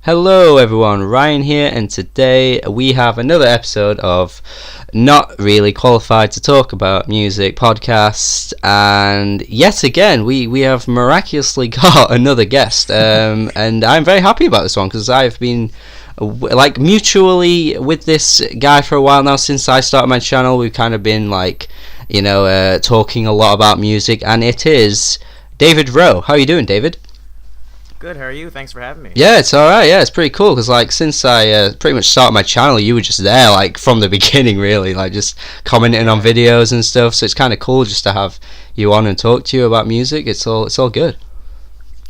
Hello everyone, Ryan here, and today we have another episode of Not Really Qualified to Talk About Music podcast, and yet again we have miraculously got another guest, and I'm very happy about this one because I've been mutually with this guy for a while now. Since I started my channel, we've kind of been talking a lot about music, and it is David Rowe. How are you doing, David? Good, how are you? Thanks for having me. Yeah, it's alright, yeah, it's pretty cool, because, since I pretty much started my channel, you were just there, from the beginning, really, just commenting on videos and stuff, so it's kind of cool just to have you on and talk to you about music. It's all good.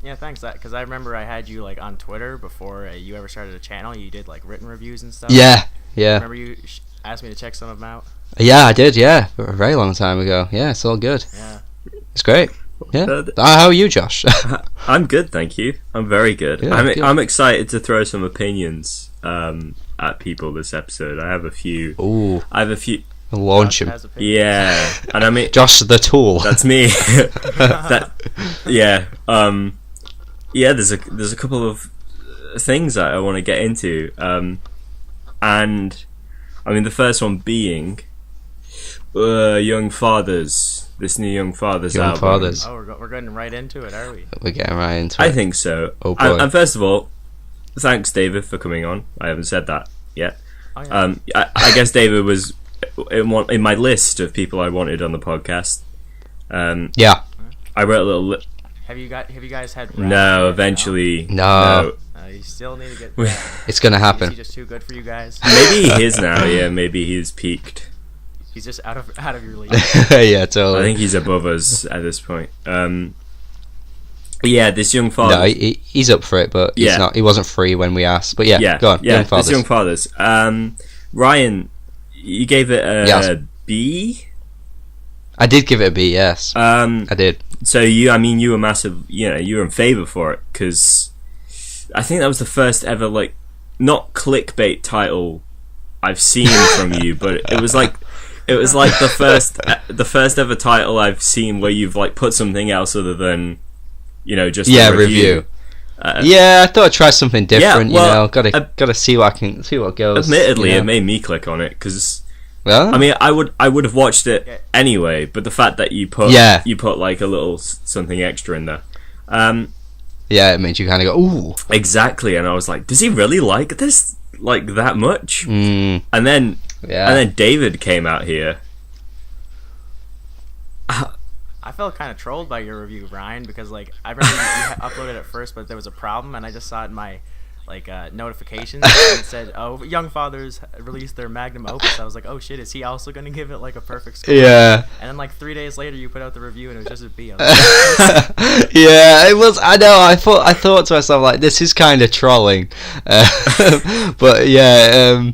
Yeah, thanks, because I remember I had you, on Twitter before you ever started a channel. You did, written reviews and stuff. Yeah. Remember you asked me to check some of them out? Yeah, I did, yeah, a very long time ago. Yeah, it's all good. Yeah. It's great. Yeah. How are you, Josh? I'm good, thank you. I'm very good. Yeah, I'm excited to throw some opinions at people this episode. I have a few. Ooh. Launch him. Yeah, and I mean Josh the Tool. That's me. Yeah. There's a couple of things that I want to get into, and I mean the first one being Young Fathers. This new Young Fathers album. Fathers. Oh, we're getting right into it, are we? We're getting right into it. I think so. Oh boy. And first of all, thanks David for coming on. I haven't said that yet. Oh, yeah. I guess David was in my list of people I wanted on the podcast. Yeah. I wrote a little. Have you guys had? No, eventually. No. You still need to get. It's gonna happen. Is he just too good for you guys? Maybe he is now. Yeah, maybe he's peaked. He's just out of your league. Yeah, totally. I think he's above us at this point. Yeah, this Young Fathers. No, he's up for it, but he's not. He wasn't free when we asked. But yeah, go on. Yeah, Young Fathers. This Young Fathers. Ryan, you gave it a B. I did give it a B. Yes, I did. So you were massive. You were in favor for it because I think that was the first ever not clickbait title I've seen from you, but it was like the first ever title I've seen where you've put something else other than just a review. I thought I'd try something different. Yeah, well, gotta see what goes. Admittedly, it made me click on it because. Well, I mean, I would have watched it anyway, but the fact that you put a little something extra in there, it made you kind of go, ooh, exactly. And I was like, does he really like this that much? Mm. And then David came out here. I felt kind of trolled by your review, Ryan, because I remember you uploaded it first, but there was a problem, and I just saw it in my notifications, and it said, "Oh, Young Fathers released their magnum opus." I was like, "Oh shit, is he also going to give it a perfect score?" Yeah. And then 3 days later, you put out the review, and it was just a B. Yeah, it was. I know. I thought to myself this is kind of trolling, but yeah.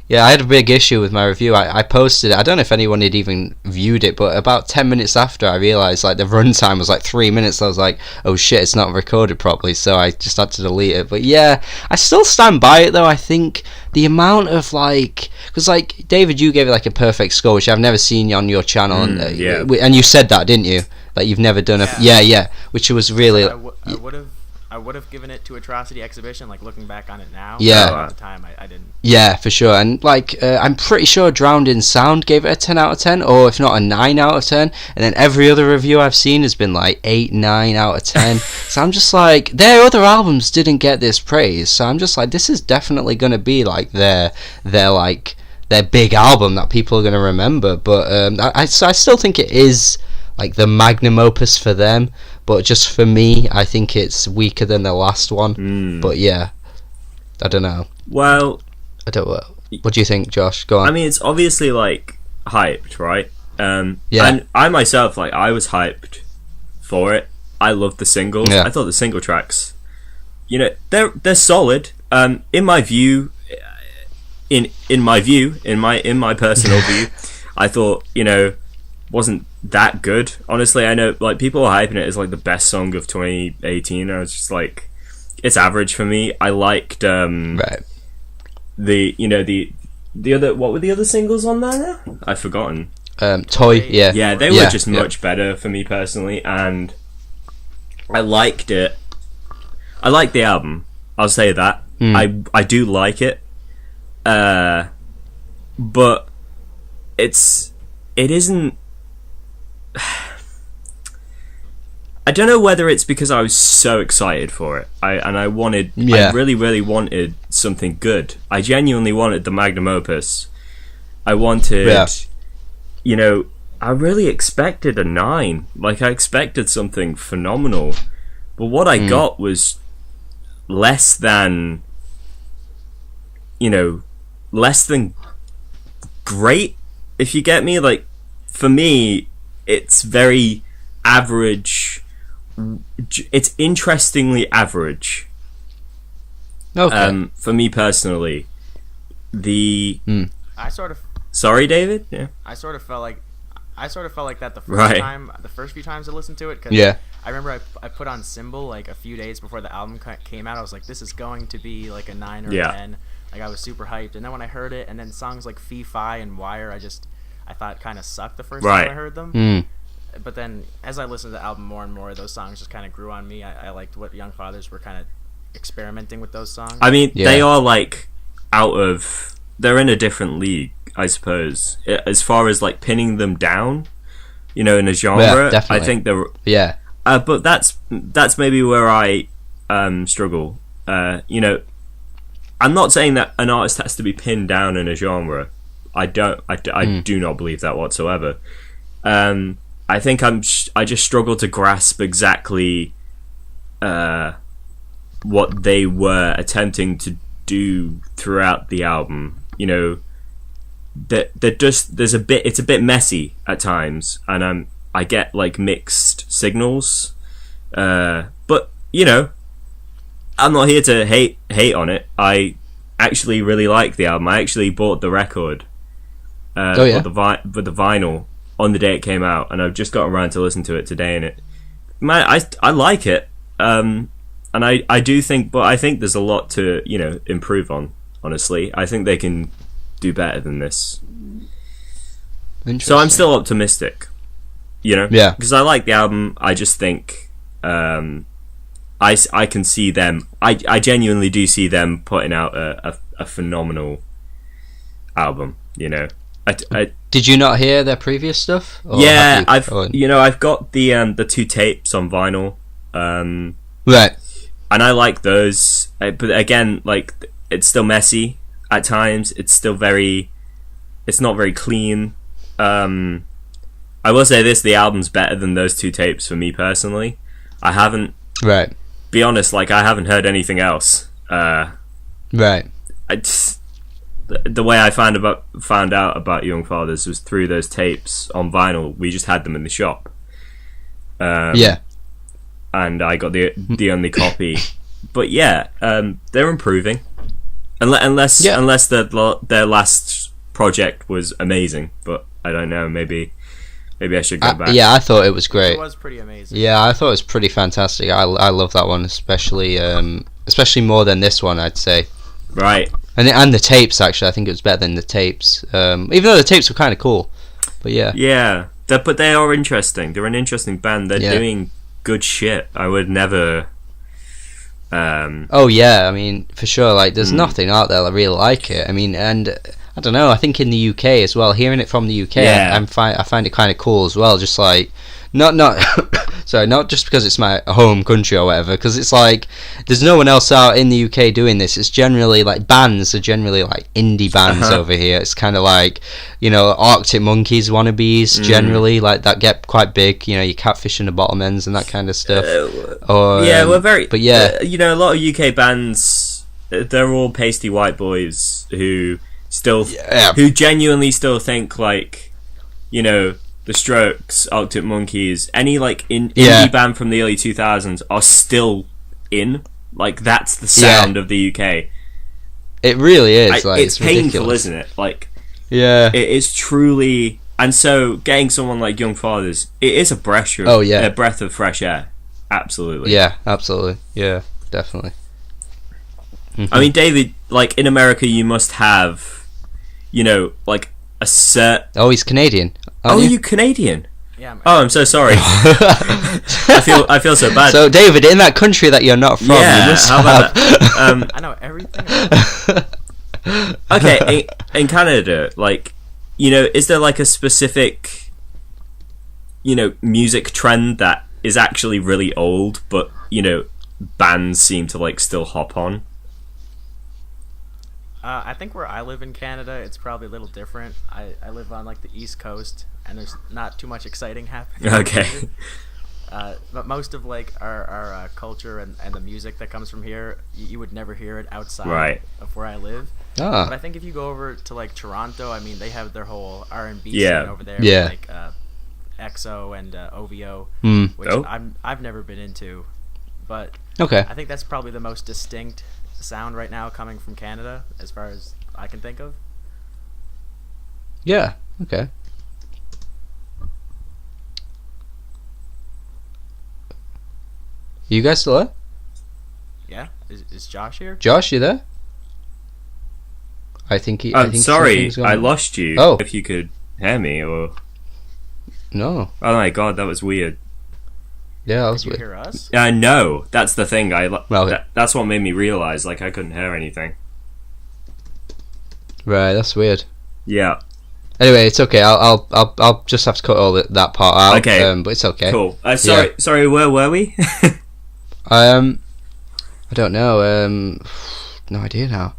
Yeah, I had a big issue with my review. I posted it. I don't know if anyone had even viewed it, but about 10 minutes after, I realised the runtime was 3 minutes. I was like, oh shit, it's not recorded properly, so I just had to delete it. But yeah, I still stand by it though. I think the amount of because David, you gave it a perfect score, which I've never seen on your channel, and you said that, didn't you? You've never done which was really. I would have given it to Atrocity Exhibition, looking back on it now. Yeah. But at the time, I didn't. Yeah, for sure. And I'm pretty sure Drowned in Sound gave it a 10 out of 10, or if not a 9 out of 10. And then every other review I've seen has been 8, 9 out of 10. So I'm just their other albums didn't get this praise. So I'm just this is definitely going to be their big album that people are going to remember. But I still think it is the magnum opus for them. But just for me, I think it's weaker than the last one. But yeah, I don't know. Well, I don't know. What do you think, Josh? Go on. I mean, it's obviously hyped, right? Yeah. And I myself, I was hyped for it. I loved the singles. Yeah. I thought the single tracks, they're solid. In my view, in my personal view, I thought wasn't that good. Honestly, I know people are hyping it as the best song of 2018. I was just it's average for me. I liked right. The other, what were the other singles on there now? I've forgotten. Toy, yeah. Yeah, they were just much better for me personally, and I liked it. I liked the album. I'll say that. I do like it, but it isn't. I don't know whether it's because I was so excited for it. I really, really wanted something good. I genuinely wanted the magnum opus. I wanted, I really expected a 9. Like, I expected something phenomenal. But what I got was less than great, if you get me. Like, for me, it's very average. It's interestingly average. Okay. For me personally, I sort of. Sorry, David. Yeah. I sort of felt like that the first few times I listened to it. Cause I remember I put on Symbol like a few days before the album came out. I was like, this is going to be like a 9 or a 10. Like, I was super hyped. And then when I heard it, and then songs like Fee Fi and Wire, I thought kind of sucked the first time I heard them. But then as I listened to the album more and more, those songs just kind of grew on me. I liked what Young Fathers were kind of experimenting with those songs. I mean, they are like they're in a different league, I suppose, as far as like pinning them down, in a genre. Yeah, I think they're but that's maybe where I struggle. I'm not saying that an artist has to be pinned down in a genre. I do not believe that whatsoever. I think I just struggle to grasp exactly what they were attempting to do throughout the album. It's a bit messy at times, and I get like mixed signals. But I'm not here to hate on it. I actually really like the album. I actually bought the record, with the vinyl on the day it came out, and I've just gotten around to listen to it today. And I like it, and I do think, but I think there's a lot to improve on. Honestly, I think they can do better than this. So I'm still optimistic, because I like the album. I just think I can see them. I genuinely do see them putting out a phenomenal album. Did you not hear their previous stuff? Yeah, I've got the 2 tapes on vinyl, right, and I like those. But again, like, it's still messy at times. It's not very clean. I will say this: the album's better than those 2 tapes for me personally. I haven't, be honest, like, I haven't heard anything else. Right. The way I found out about Young Fathers was through those tapes on vinyl. We just had them in the shop. And I got the only copy. But they're improving. Unless their last project was amazing. But I don't know. Maybe I should go back. Yeah, I thought it was great. It was pretty amazing. Yeah, I thought it was pretty fantastic. I love that one, especially more than this one, I'd say. Right. And the tapes, actually, I think it was better than the tapes. Even though the tapes were kind of cool, but yeah. Yeah, but they are interesting. They're an interesting band. They're doing good shit. I would never. Oh yeah, I mean, for sure. Like, there's nothing out there that really like it. I mean, and I don't know. I think in the UK as well, hearing it from the UK, I find it kind of cool as well. Just like not sorry, not just because it's my home country or whatever, because it's like there's no one else out in the UK doing this. It's generally like bands are generally like indie bands over here. It's kind of like Arctic Monkeys wannabes generally, like, that get quite big. Your Catfish and the Bottlemens and that kind of stuff. We're very. But yeah, a lot of UK bands, they're all pasty white boys who genuinely still think like, The Strokes, Arctic Monkeys, any like indie band from the early 2000s are still in. Like, that's the sound of the UK. It really is. It's painful, ridiculous. isn't it? Like, it is truly. And so, getting someone like Young Fathers, it is a breath of fresh air. Absolutely. Yeah, absolutely. Yeah, definitely. I mean, David, like, in America, you must have, like, a cert. Oh, he's Canadian. Oh, you Canadian? Yeah. Oh, I'm so sorry. I feel so bad. So, David, in that country that you're not from, Yeah, you must how about have... that? I know everything about it. Okay, in Canada, like, you know, is there like a specific, you know, music trend that is actually really old, but, you know, bands seem to like still hop on? I think where I live in Canada, it's probably a little different. I live on like the East Coast, and there's not too much exciting happening. Okay. But most of like our culture and the music that comes from here, you would never hear it outside Right. of where I live. Ah. But I think if you go over to like Toronto, I mean, they have their whole R&B Yeah. scene over there. Yeah. Like EXO and OVO, Mm. which Oh. I've never been into, but Okay. I think that's probably the most distinct sound right now coming from Canada, as far as I can think of. Yeah. Okay. You guys still there? Yeah, is Josh here? Josh, you there? I think he. I I'm think sorry, something's going I on. lost you. Oh. If you could hear me, or No. oh my god, that was weird. Yeah, that was Did you weird. hear us? No, that's the thing. Well, that's what made me realize like I couldn't hear anything. Right, that's weird. Yeah. Anyway, it's okay. I'll just have to cut all that part out. Okay. But it's okay. Cool. Sorry. Where were we? I don't know. No idea now.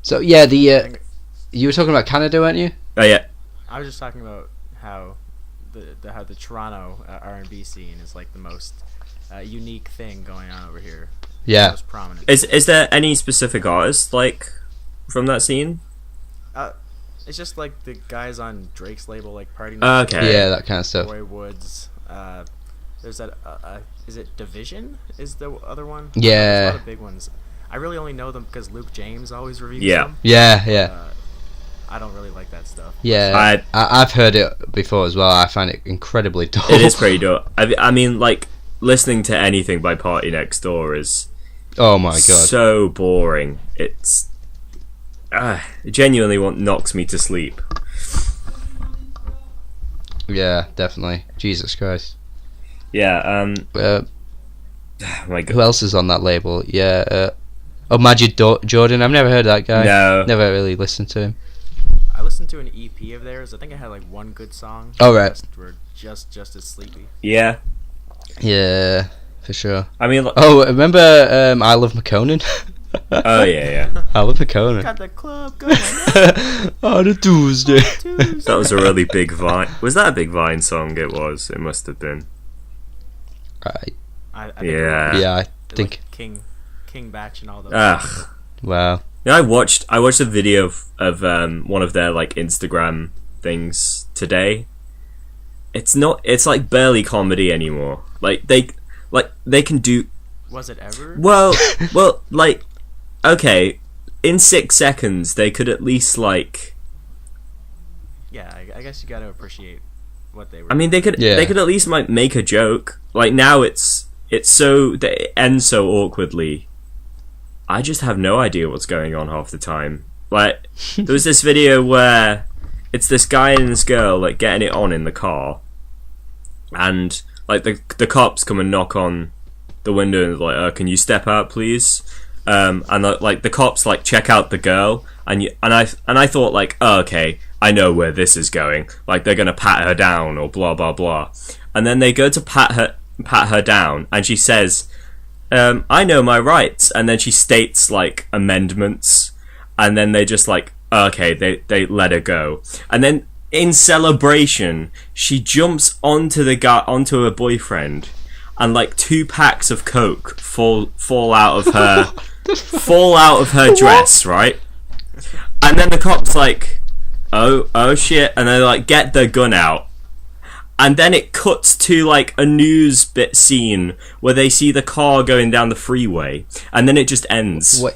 So yeah, you were talking about Canada, weren't you? Oh yeah. I was just talking about how the Toronto R&B scene is like the most unique thing going on over here. Yeah. Most prominent. Is there any specific artists like from that scene? It's just like the guys on Drake's label, like Party Okay. Yeah, that kind of stuff. Roy Woods. There's that. Is it Division? Is the other one? Yeah. There's a lot of big ones. I really only know them because Luke James always reviews Yeah. them. Yeah. I don't really like that stuff. Yeah. I've heard it before as well. I find it incredibly dull. It is pretty dope. I mean, like listening to anything by Party Next Door is Oh my god. so boring. It's it genuinely knocks me to sleep. Yeah, definitely. Jesus Christ. Yeah. Uh, Oh my god. who else is on that label? Yeah. Majid Jordan. I've never heard of that guy. No. Never really listened to him. I listened to an EP of theirs. I think I had like one good song. Oh, The right. rest were just as sleepy. Yeah. Yeah, for sure. I mean. Oh, remember I Love McConan? Oh yeah. I Love McConan. Got the club going On a Tuesday. That was a really big Vine. Was that a big Vine song? It was. It must have been. Right. I think Yeah. Yeah, I like think. King Batch and all those. Ugh. Wow. Yeah, I watched a video of one of their like Instagram things today. It's like barely comedy anymore. Like they can do Was it ever? well like okay, in 6 seconds they could at least like Yeah, I guess you got to appreciate what they were. I mean they could Yeah. at least like make a joke. Like now it's so they end so awkwardly. I just have no idea what's going on half the time. Like there was this video where it's this guy and this girl like getting it on in the car, and like the cops come and knock on the window and like, can you step out, please? And like the cops like check out the girl, and I thought like, oh, okay, I know where this is going. Like they're gonna pat her down or blah blah blah, and then they go to pat her down, and she says, I know my rights, and then she states like amendments, and then they just like, okay, they let her go, and then in celebration she jumps onto her boyfriend, and like 2 packs of coke fall out of her dress, right? And then the cops like, oh shit, and they like get their gun out. And then it cuts to like a news bit scene where they see the car going down the freeway, and then it just ends. Wait.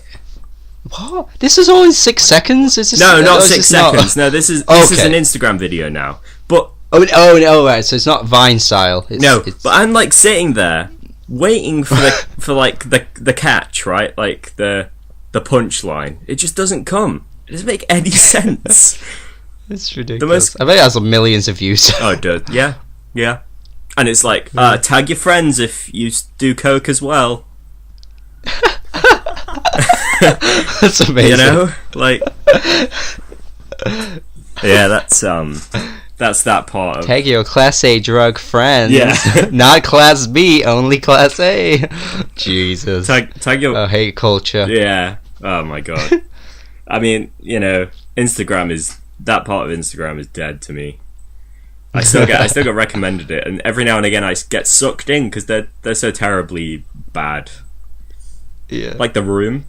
What? This is all in 6 seconds? Is this, No, not is 6 this not- seconds. No, this is Okay. an Instagram video now. But Oh, right. So it's not Vine style. It's, but I'm like sitting there waiting for the catch, right? Like the punchline. It just doesn't come. It doesn't make any sense. it's ridiculous. I bet it has millions of views. Oh, dude, yeah. Yeah. And it's like, tag your friends if you do coke as well. That's amazing. You know, like, yeah, that's that part of. Take your Class A drug friends. Yeah. Not Class B, only Class A. Jesus. Tag your. Hate culture. Yeah. Oh my god. I mean, you know, that part of Instagram is dead to me. I still get recommended it, and every now and again I get sucked in because they're so terribly bad. Yeah. Like The Room.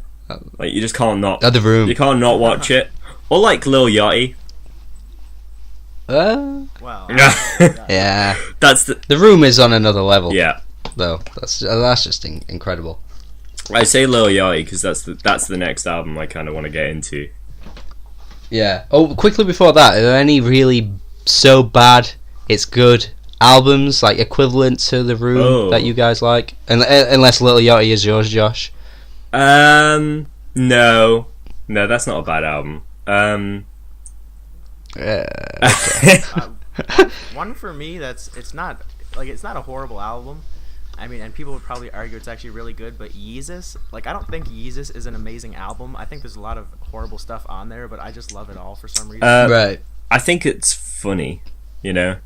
Like you just can't not. The Room. You can't not watch it. Or like Lil Yachty. Well. Yeah. That's The Room is on another level. Yeah. Though that's just incredible. I say Lil Yachty because that's the next album I kind of want to get into. Yeah. Oh, quickly before that, are there any really so bad it's good albums like equivalent to The Room that you guys like? Unless Lil Yachty is yours, Josh. No, that's not a bad album. Okay. One for me it's not a horrible album. I mean, and people would probably argue it's actually really good, but Yeezus, like, I don't think Yeezus is an amazing album. I think there's a lot of horrible stuff on there, but I just love it all for some reason. Right. I think it's funny, you know?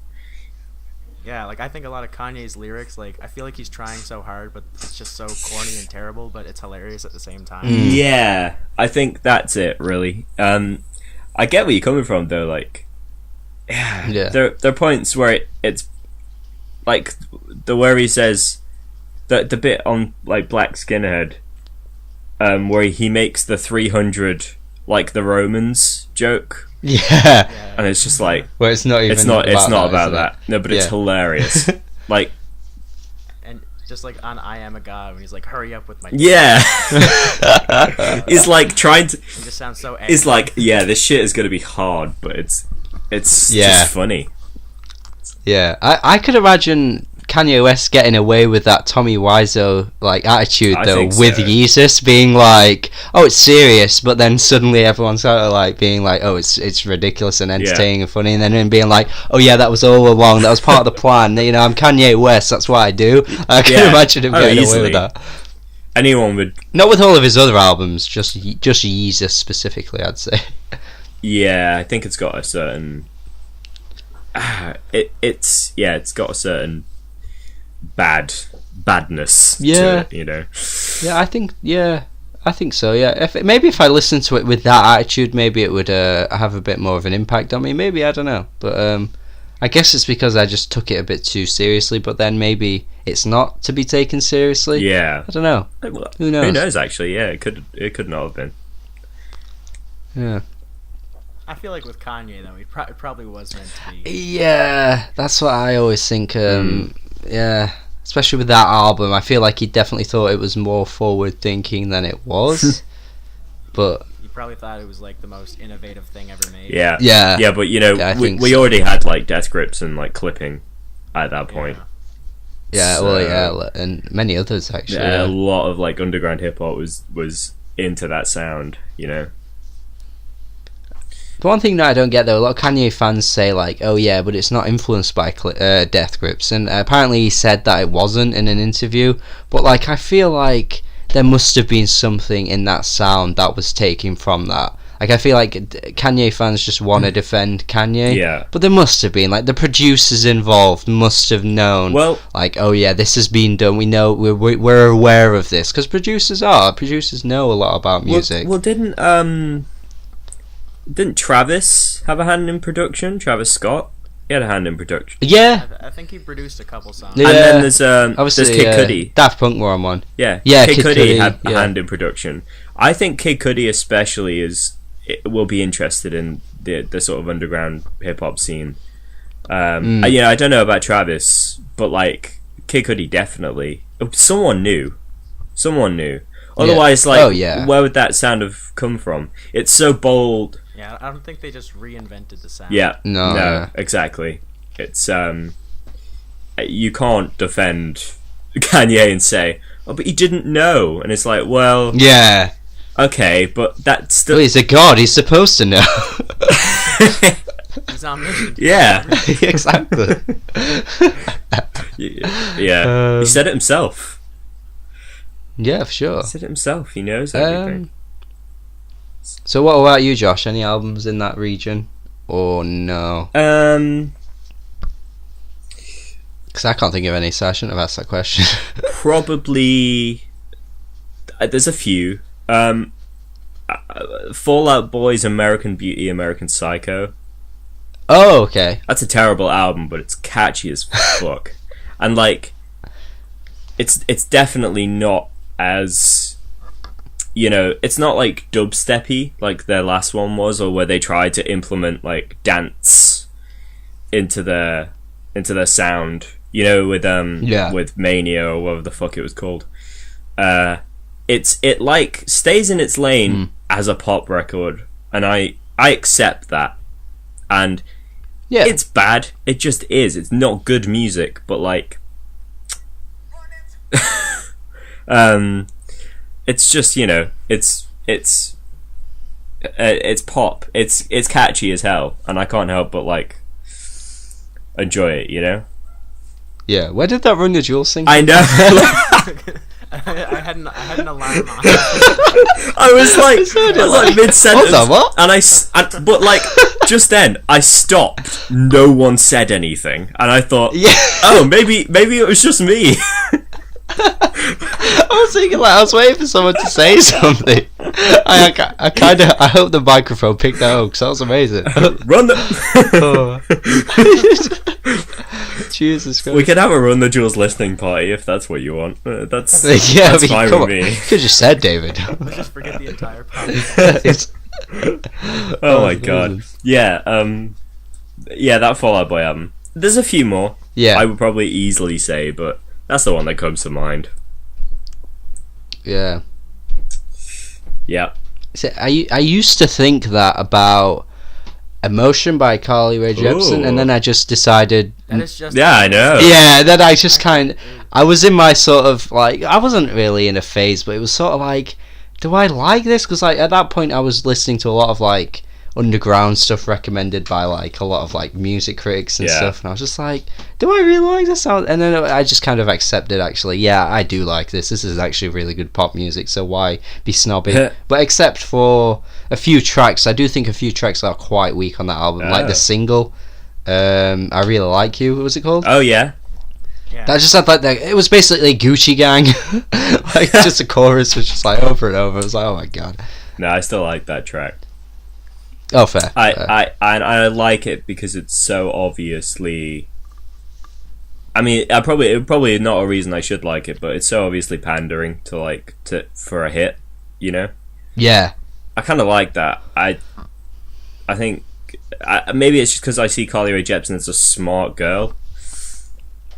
Yeah, like, I think a lot of Kanye's lyrics, like, I feel like he's trying so hard, but it's just so corny and terrible, but it's hilarious at the same time. Yeah, I think that's it, really. I get where you're coming from, though, like... Yeah. There are points where it's... Like, where he says... The bit on, like, Black Skinhead, where he makes the 300, like, the Romans joke. Yeah. And it's just like... Well, it's not even It's not about that. No, but it's hilarious. Like... And just like on I Am a God, when he's like, hurry up with my... Yeah! He's like trying to... He just sounds so angry. It's like, yeah, this shit is going to be hard, but it's just funny. Yeah. I could imagine Kanye West getting away with that Tommy Wiseau like attitude though, with Yeezus being like, oh, it's serious, but then suddenly everyone's sort of like being like, oh, it's ridiculous and entertaining and funny, and then him being like, oh yeah, that was all along, that was part of the plan, you know, I'm Kanye West, that's what I do. I can imagine him getting away with that. Anyone would. Not with all of his other albums, just Yeezus specifically, I'd say. Yeah, I think it's got a certain. It's got a certain badness to it, you know. Yeah, I think so. Yeah, if I listened to it with that attitude, maybe it would have a bit more of an impact on me. Maybe, I don't know, but I guess it's because I just took it a bit too seriously. But then maybe it's not to be taken seriously. Yeah, I don't know. Well, who knows? Who knows? Actually, yeah, it could not have been. Yeah. I feel like with Kanye though, it probably was meant to be. Yeah, that's what I always think. Yeah, especially with that album, I feel like he definitely thought it was more forward thinking than it was. But you probably thought it was like the most innovative thing ever made. Yeah, but you know, we already had like death grips and like clipping at that point. And many others actually. Yeah, a lot of like underground hip hop was into that sound, you know. The one thing that I don't get though, a lot of Kanye fans say like, oh yeah, but it's not influenced by death grips, and apparently he said that it wasn't in an interview, but like I feel like there must have been something in that sound that was taken from that. Like I feel like Kanye fans just want to defend Kanye, but there must have been, like, the producers involved must have known, like, oh yeah, this has been done, we know, we're aware of this, because producers know a lot about music. Well, didn't Travis have a hand in production? Travis Scott? He had a hand in production. Yeah. I think he produced a couple songs. Yeah. And then there's Kid Cudi. Daft Punk were on one. Yeah. Kid Cudi had a hand in production. I think Kid Cudi especially will be interested in the sort of underground hip hop scene. I don't know about Travis, but like Kid Cudi definitely. Someone knew. Otherwise, where would that sound have come from? It's so bold. Yeah, I don't think they just reinvented the sound. Yeah, no, exactly. It's you can't defend Kanye and say, "Oh, but he didn't know," and it's like, well, yeah, okay, but that's still. Well, he's a god. He's supposed to know. He's omniscient. Yeah. Exactly. Yeah. He said it himself. Yeah, for sure. He said it himself. He knows everything. So what about you, Josh? Any albums in that region? Or no? Because I can't think of any, so I shouldn't have asked that question. Probably. There's a few. Fall Out Boy's American Beauty, American Psycho. Oh, okay. That's a terrible album, but it's catchy as fuck. And like, it's definitely not as, it's not like dubsteppy like their last one was, or where they tried to implement like dance into their sound. With Mania or whatever the fuck it was called. It like stays in its lane as a pop record, and I accept that. And yeah, it's bad. It just is. It's not good music, but like, it's just it's pop. It's catchy as hell, and I can't help but like enjoy it. Yeah. Where did that Run the Jewels thing? I know. I had an alarm on. I was like mid sentence, what? And but like just then I stopped. No one said anything, and I thought, oh, maybe it was just me. I was thinking, like, I was waiting for someone to say something. I hope the microphone picked that up, because that was amazing. Run the. Jesus Christ. We could have a Run the Jewels listening party if that's what you want. That's fine with me. You could have just said, David. Let's just forget the entire podcast. Oh my god. Yeah, that Fall Out Boy album. There's a few more. Yeah. I would probably easily say, but that's the one that comes to mind. Yeah. Yeah. So I used to think that about Emotion by Carly Rae Jepsen, and then I just decided. That is just. Yeah, I know. Yeah, then I just I was in my sort of like, I wasn't really in a phase, but it was sort of like, do I like this? Because like at that point I was listening to a lot of like underground stuff recommended by like a lot of like music critics and stuff, and I was just like, do I really like this? And then I just kind of accepted, actually, yeah, I do like this is actually really good pop music, so why be snobby? But except for a few tracks, I do think a few tracks are quite weak on that album, like the single I Really Like You, what was it called? Oh yeah. That just had like it was basically Gucci Gang. Like just a chorus was just like over and over. It was like, oh my god. No, I still like that track. Oh, fair. I like it because it's so obviously. I mean, it probably not a reason I should like it, but it's so obviously pandering for a hit, Yeah. I kind of like that. I think maybe it's just because I see Carly Rae Jepsen as a smart girl.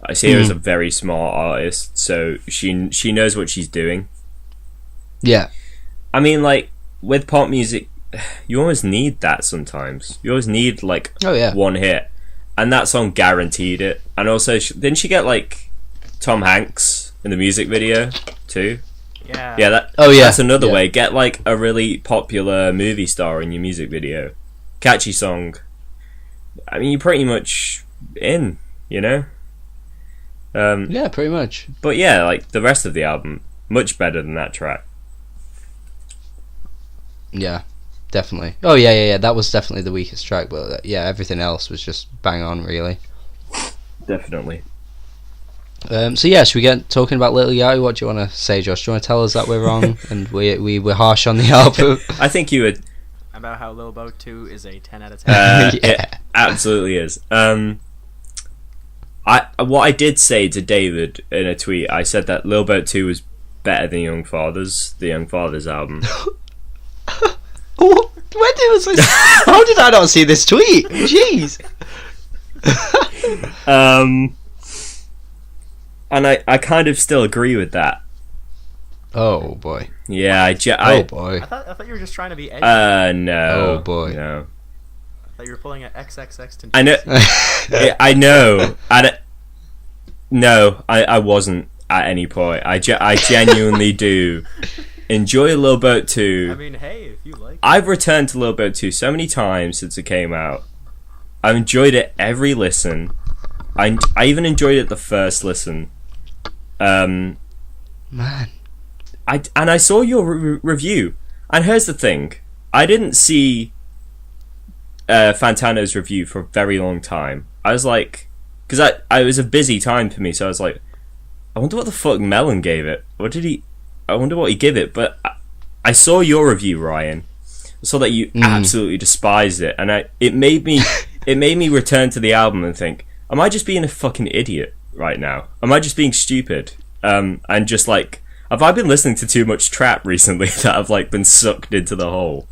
I see her as a very smart artist, so she knows what she's doing. Yeah. I mean, like with pop music, you always need that sometimes. You always need like one hit, and that song guaranteed it. And also, didn't she get like Tom Hanks in the music video too? Yeah. Yeah. That's another way. Get like a really popular movie star in your music video. Catchy song. I mean, you're pretty much in. Yeah, pretty much. But yeah, like the rest of the album, much better than that track. Yeah. Definitely. Oh yeah. That was definitely the weakest track, but yeah, everything else was just bang on, really. Definitely. So yeah, should we get talking about Lil Yachty? What do you want to say, Josh? Do you want to tell us that we're wrong and we were harsh on the album? I think you would. About how Lil Boat 2 is a 10 out of 10. It absolutely is. What I did say to David in a tweet, I said that Lil Boat 2 was better than the Young Fathers album. When was this? How did I not see this tweet? Jeez. And I kind of still agree with that. Oh boy. Yeah, oh boy. I thought you were just trying to be edgy. No. Oh boy. No. I thought you were pulling an XXX. I know. I know. No, I wasn't at any point. I genuinely do enjoy Lil Boat 2. I mean, hey, if you like. I've returned to Lil Boat 2 so many times since it came out. I enjoyed it every listen. I even enjoyed it the first listen. Man. I saw your review, and here's the thing: I didn't see Fantano's review for a very long time. I was like, because I was a busy time for me, so I was like, I wonder what the fuck Melon gave it. I wonder what he gave it. But I saw your review, Ryan. I saw that you absolutely despised it, and it made me return to the album and think, am I just being a fucking idiot right now? Am I just being stupid? And just like, have I been listening to too much trap recently that I've like been sucked into the hole?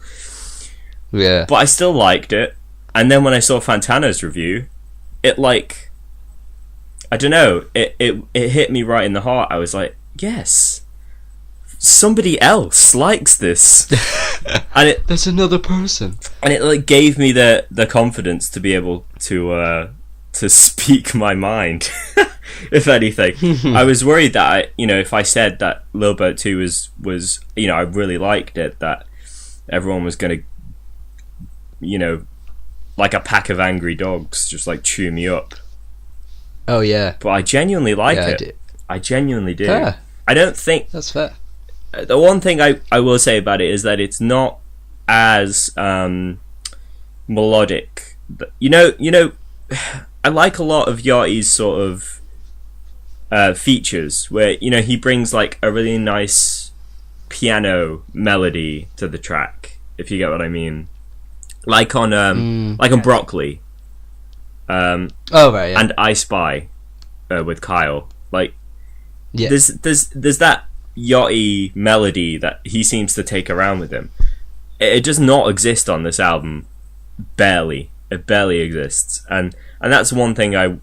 Yeah. But I still liked it. And then when I saw Fantano's review, it like, I don't know, it hit me right in the heart. I was like, yes, somebody else likes this. And there's another person. And it like gave me the confidence to be able to speak my mind. If anything, I was worried that if I said that Lil Boat 2 was I really liked it, that everyone was gonna like a pack of angry dogs just like chew me up. Oh yeah. But I genuinely like it. I genuinely do. Fair. I don't think that's fair. The one thing I will say about it is that it's not as melodic. I like a lot of Yachty's sort of features where he brings like a really nice piano melody to the track, if you get what I mean. Like on Broccoli. Oh right, yeah. And I Spy with Kyle. Like yeah. There's that Yachty melody that he seems to take around with him. It does not exist on this album. Barely. It barely exists. And that's one thing I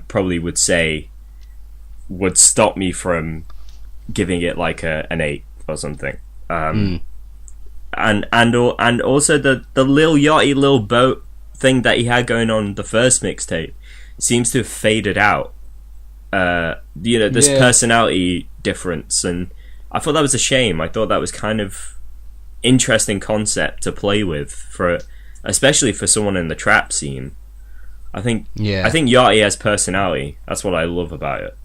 probably would say would stop me from giving it like an 8 or something. And also the Lil Yachty Lil Boat thing that he had going on the first mixtape seems to have faded out. This personality difference, and I thought that was a shame. I thought that was kind of interesting concept to play with especially for someone in the trap scene. I think Yachty has personality. That's what I love about it.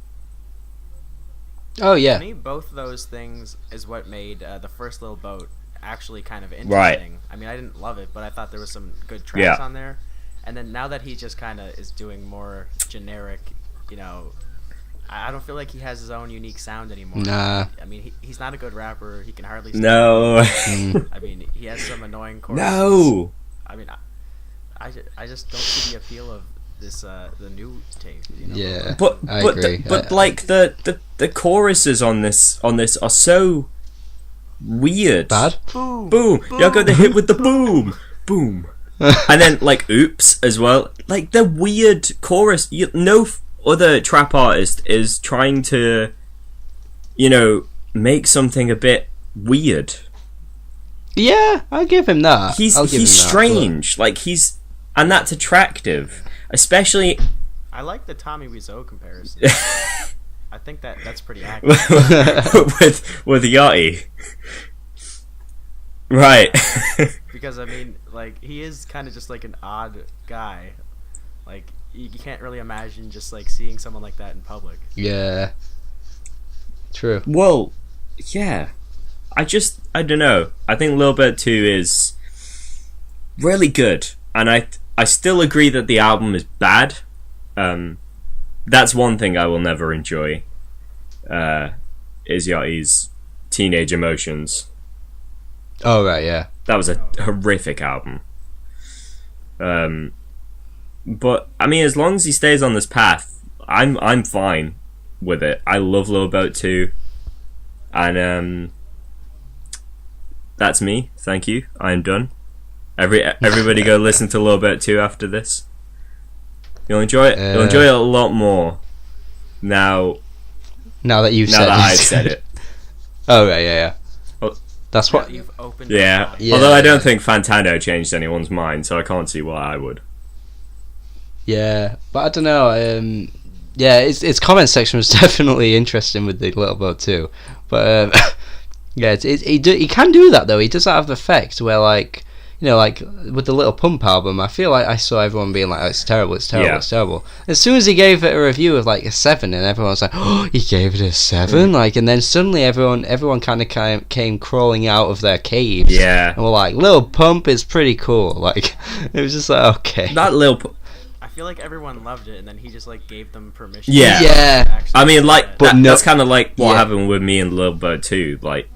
Oh yeah. For me, both of those things is what made the first Lil Boat actually kind of interesting. Right. I mean, I didn't love it, but I thought there was some good tracks on there. And then now that he just kind of is doing more generic, I don't feel like he has his own unique sound anymore. Nah. I mean, he's not a good rapper. He can hardly sing. No. I mean, he has some annoying choruses. No. I mean, I just don't see the appeal of this the new tape. Yeah. I agree. Like the choruses on this are so weird. Bad. Boom. Boom. Y'all got the hit with the boom. Boom. And then like oops as well. Like the weird chorus. No other trap artist is trying to, make something a bit weird. Yeah, I'll give him that. He's strange. Like and that's attractive, especially. I like the Tommy Wiseau comparison. I think that's pretty accurate. with Yachty. Right. Because I mean, like, he is kind of just like an odd guy. Like, you can't really imagine just like seeing someone like that in public. Yeah. True. Well, yeah. I don't know. I think Lil Boat 2 is really good, and I still agree that the album is bad. That's one thing I will never enjoy. Is Yachty's Teenage Emotions. Oh right, yeah. That was a horrific album. But I mean, as long as he stays on this path, I'm fine with it. I love Lil Boat 2, and that's me. Thank you. I'm done. Everybody go listen to Lil Boat 2 after this. You'll enjoy it. You'll enjoy it a lot more now. Now that I've said it. Oh right, yeah. Well, that's what you've opened. Yeah. Although I don't think Fantano changed anyone's mind, so I can't see why I would. Yeah, but I don't know. Yeah, its comment section was definitely interesting with the Lil Boat 2, but yeah, he can do that though. He does have the effect where like you know, like with the Little Pump album, I feel like I saw everyone being like, oh, it's terrible, it's terrible, Yeah. it's terrible. As soon as he gave it a review of like a 7, and everyone was like, oh, he gave it a 7, like, and then suddenly everyone kind of came crawling out of their caves, Yeah. and were like, Little Pump is pretty cool, like, it was just like, okay, That I feel like everyone loved it, and then he just like gave them permission. Yeah. Yeah. to actually I mean, say like, it. But no- that's kind of like what Yeah. happened with me and Lil Bo too. Like,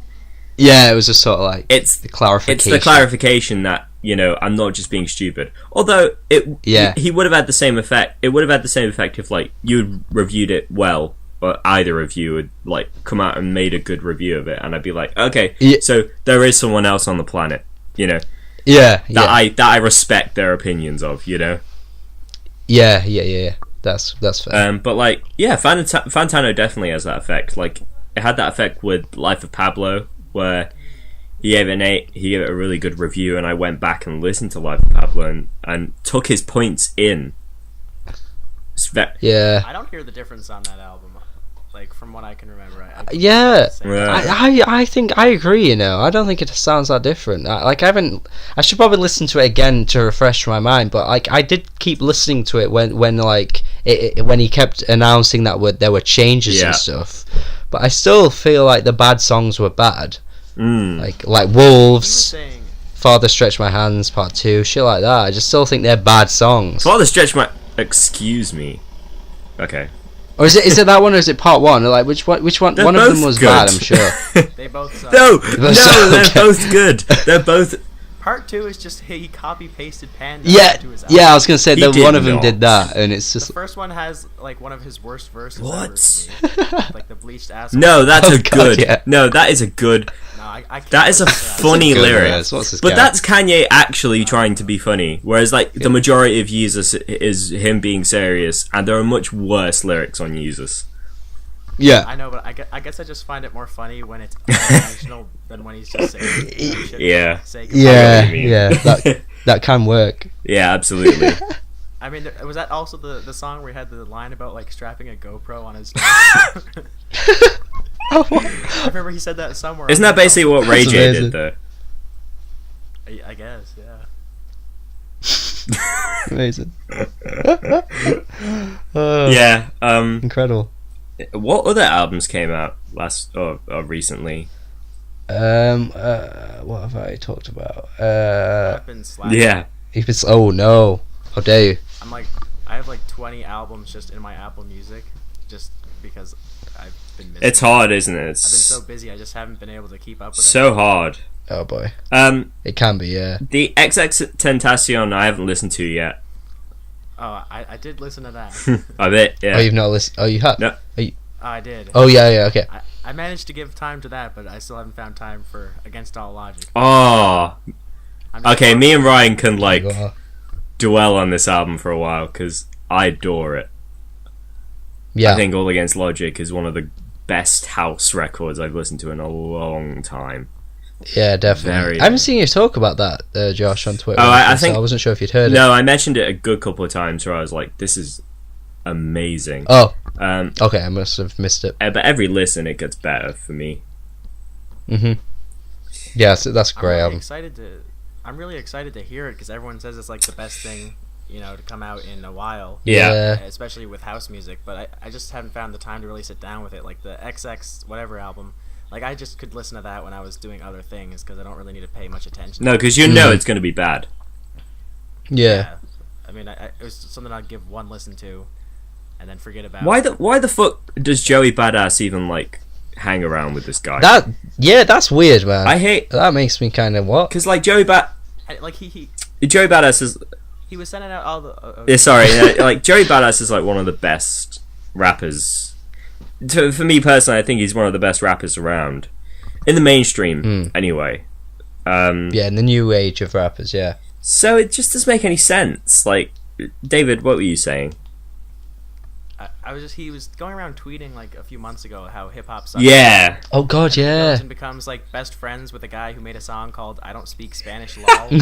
yeah, it was just sort of like it's the clarification. It's the clarification that, you know, I'm not just being stupid. Although he would have had the same effect. It would have had the same effect if like you'd reviewed it well, or either of you would like come out and made a good review of it, and I'd be like, okay, Yeah. so there is someone else on the planet, you know, Yeah, that I respect their opinions of, you know. yeah. That's fair. But like, yeah, Fantano definitely has that effect. Like, it had that effect with Life of Pablo, where he gave it an 8. He gave it a really good review, and I went back and listened to Life of Pablo and took his points in. Yeah. I don't hear the difference on that album, like from what I can remember. Yeah. Yeah. I think I agree. You know, I don't think it sounds that different. I should probably listen to it again to refresh my mind. But like, I did keep listening to it when like when he kept announcing that there were changes Yeah. and stuff. But I still feel like the bad songs were bad. Like You were Wolves, saying Father Stretch My Hands Part 2, shit like that. I just still think they're bad songs. Father Stretch My... Excuse me. Okay. Or is it that one, or is it Part 1? Like which one? They're One of both them was good. bad, I'm sure. they both suck. No, Okay. they're both good. They're both... Part 2 is just he copy pasted Panda Yeah, into his album. yeah. I was gonna say He that did one of them not. did that, and it's The just first one has like one of his worst verses What? ever to me. Like the bleached ass. No, that's Oh, a God, good... yeah. No, that is a good... No, I can't That is a listen to funny good lyric. verse. What's this But guy? that's Kanye actually trying to be funny, whereas like the majority of Jesus is him being serious, and there are much worse lyrics on Jesus. yeah. I know, but I guess I just find it more funny when it's unintentional than when he's just saying shit for Yeah. the sake of Yeah, what you mean. yeah, that can work. Yeah, absolutely. I mean, was that also the song where he had the line about like strapping a GoPro on his I remember he said that somewhere. Isn't that basically what Ray That's J amazing. did though? I guess, yeah. Amazing. Oh, Yeah. incredible. What other albums came out recently? What have I talked about? I've been slacking. Yeah. If it's no, how dare you? I'm like, I have like 20 albums just in my Apple Music, just because I've been missing. It's hard, isn't it? I've been It's so busy, I just haven't been able to keep up with so hard. Oh boy, Um, it can be, yeah. the XX Tentacion I haven't listened to yet. Oh, I did listen to that. I bet. Yeah. Oh, you've not listened? Oh, you have? No. I did. Oh yeah, okay. I managed to give time to that, but I still haven't found time for Against All Logic. Oh. I'm just Okay, me and Ryan can like Well, dwell on this album for a while because I adore it. yeah. I think All Against Logic is one of the best house records I've listened to in a long time. Yeah, definitely. Very I haven't seen you talk about that, Josh, on Twitter. Oh, or I anything, think- so I wasn't sure if you'd heard it. No, I mentioned it a good couple of times where I was like, this is amazing. Oh, Um, okay, I must have missed it. but every listen it gets better for me. Yeah, so that's a I'm great really album. I'm really excited to hear it because everyone says it's like the best thing, to come out in a while. Yeah. Especially with house music, but I just haven't found the time to really sit down with it. Like the XX whatever album, like I just could listen to that when I was doing other things because I don't really need to pay much attention. No, because you know it's going to be bad. Yeah. I mean, it was something I'd give one listen to, and then forget about. Why the fuck does Joey Badass even like hang around with this guy? That's weird, man. I hate That makes me kind of what? because like Joey Badass is he was sending out all the. yeah, sorry, like Joey Badass is like one of the best rappers. For me personally, I think he's one of the best rappers around in the mainstream. Anyway, Yeah, in the new age of rappers, yeah. so it just doesn't make any sense. Like, David, what were you saying? He was going around tweeting like a few months ago how hip hop sucks. Yeah, Oh god, He yeah. goes and becomes like best friends with a guy who made a song called "I Don't Speak Spanish." Lol. He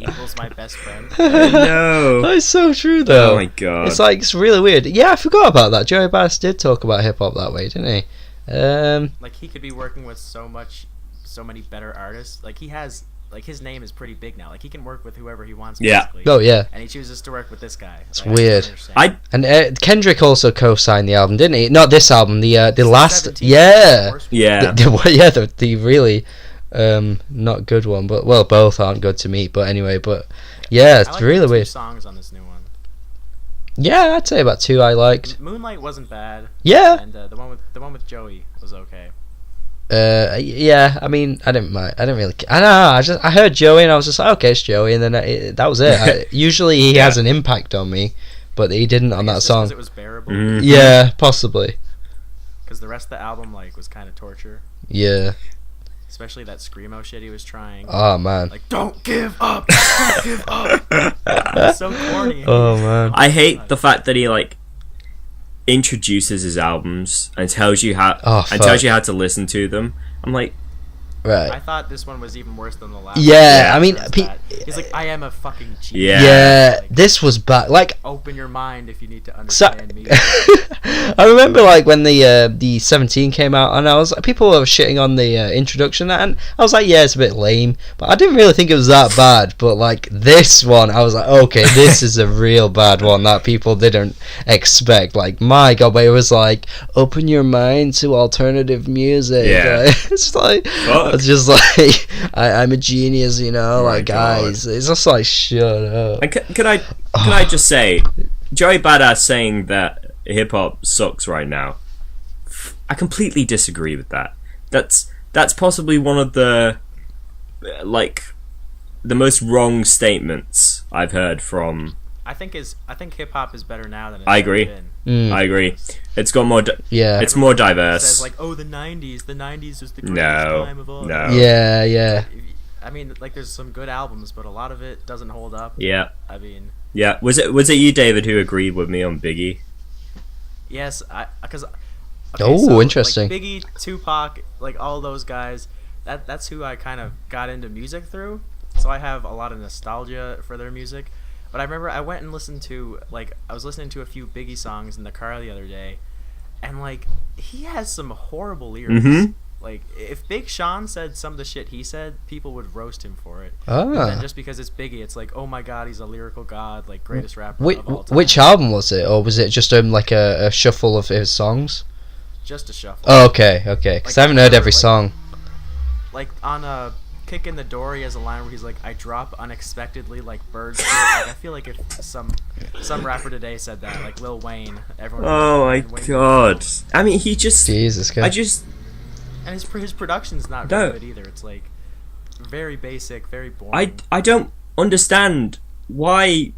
equals my best friend. no. That's so true, though. Oh my god. It's really weird. Yeah, I forgot about that. Joey Bass did talk about hip hop that way, didn't he? Like he could be working with so many better artists. Like he has like his name is pretty big now. Like he can work with whoever he wants. Yeah. Basically. Oh yeah. And he chooses to work with this guy. It's Like, weird. I Kendrick also co-signed the album, didn't he? Not this album. The last. 17, Yeah. yeah. The really not good one, but well, both aren't good to me. But anyway, yeah, it's I like really the 2 weird. songs on this new one. Yeah, I'd say about 2 I liked. Moonlight wasn't bad. Yeah. And the one with Joey was okay. Yeah, I mean, I didn't mind. I didn't really. I don't know. I heard Joey and I was just like, okay, it's Joey, and then that was it. Usually he has an impact on me, but he didn't on that song. It was bearable. Mhm. Yeah, possibly. Because the rest of the album like was kind of torture. Yeah. Especially that screamo shit he was trying. Oh man. Like, don't give up! Don't give up! It's so corny. Oh man. I hate the fact that he like introduces his albums and tells you how to listen to them. I'm like, Right. I thought this one was even worse than the last. Yeah, Yeah. I mean, he's like, I am a fucking genius. Yeah. yeah, Like, this was bad. Like, open your mind if you need to so, understand me. I remember like when the 17 came out, and I was people were shitting on the introduction, and I was like, yeah, it's a bit lame, but I didn't really think it was that bad. But like this one, I was like, okay, this is a real bad one that people didn't expect. Like, my God, but it was like, open your mind to alternative music. Yeah. Like, it's like, it's just like, I'm a genius, you know, My like God. guys, it's just like, shut up. and can I just say, Joey Badass saying that hip hop sucks right now, I completely disagree with that. That's possibly one of the the most wrong statements I've heard from. I think hip hop is better now than it's I agree. ever been. I agree. It's got more. Yeah. It's more It diverse. says like, oh, the '90s was the greatest No, time of all. no. Yeah. I mean, like, there's some good albums, but a lot of it doesn't hold up. Yeah. I mean, Yeah. Was it you, David, who agreed with me on Biggie? yes, because. Interesting. Like, Biggie, Tupac, like all those guys. That's who I kind of got into music through. So I have a lot of nostalgia for their music. But I remember I went and listened to I was listening to a few Biggie songs in the car the other day, and like he has some horrible lyrics. Mhm. Like, if Big Sean said some of the shit he said, people would roast him for it. Ah. And just because it's Biggie, it's like, oh my God, he's a lyrical god, like greatest rapper Which, of all time. which album was it, or was it just like a shuffle of his songs? Just a shuffle. Oh, okay, because I haven't heard every song. Like on a Kick in the Door, he has a line where he's like, I drop unexpectedly like birds. Like, I feel like if some rapper today said that, like Lil Wayne, everyone. Oh my Wayne- God! I mean, he just. Jesus Christ. And his production's not No. very good either. It's like very basic, very boring. I don't understand why.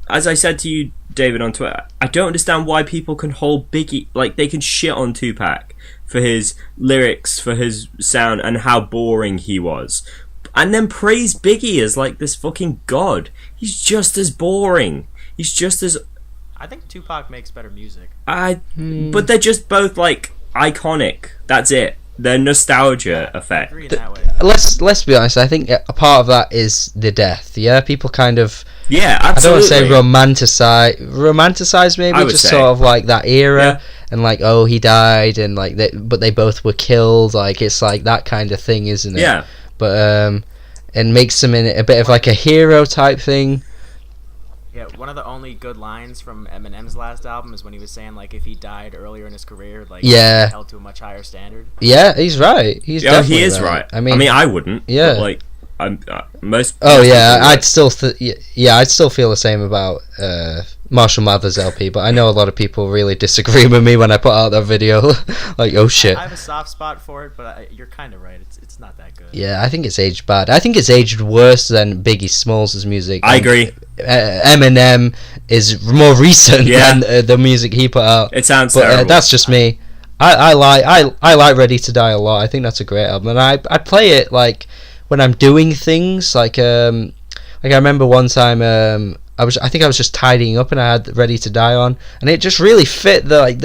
As I said to you, David, on Twitter, I don't understand why people can hold Biggie, like they can shit on Tupac for his lyrics, for his sound, and how boring he was, and then praise Biggie as like this fucking god. He's just as boring. He's just as I think Tupac makes better music. but they're just both like iconic. That's it. They're nostalgia I effect. agree in that way. Let's be honest. I think a part of that is the death. Yeah, people kind of. Yeah, I don't want absolutely. to say romanticize maybe, I would just say. sort of like that era, Yeah. and like, oh, he died, and like but they both were killed. Like, it's like that kind of thing, isn't it? Yeah. But and makes him in a bit of like a hero type thing. Yeah, one of the only good lines from Eminem's last album is when he was saying like if he died earlier in his career, like Yeah. he'd be held to a much higher standard. Yeah, he's right. He's Yeah, definitely he is right. I mean, I wouldn't. Yeah. But, like, I'm most. oh most yeah, people I'd would. still I'd still feel the same about Marshall Mathers LP, but I know a lot of people really disagree with me when I put out that video. Like, oh shit. I have a soft spot for it, but you're kind of right. It's not that good. Yeah, I think it's aged bad. I think it's aged worse than Biggie Smalls' music. I agree. Eminem is more recent Yeah. than the music he put out. It sounds But terrible. that's just me. I like Ready to Die a lot. I think that's a great album, and I play it like when I'm doing things. Like I remember one time I think I was just tidying up and I had Ready to Die on, and it just really fit the like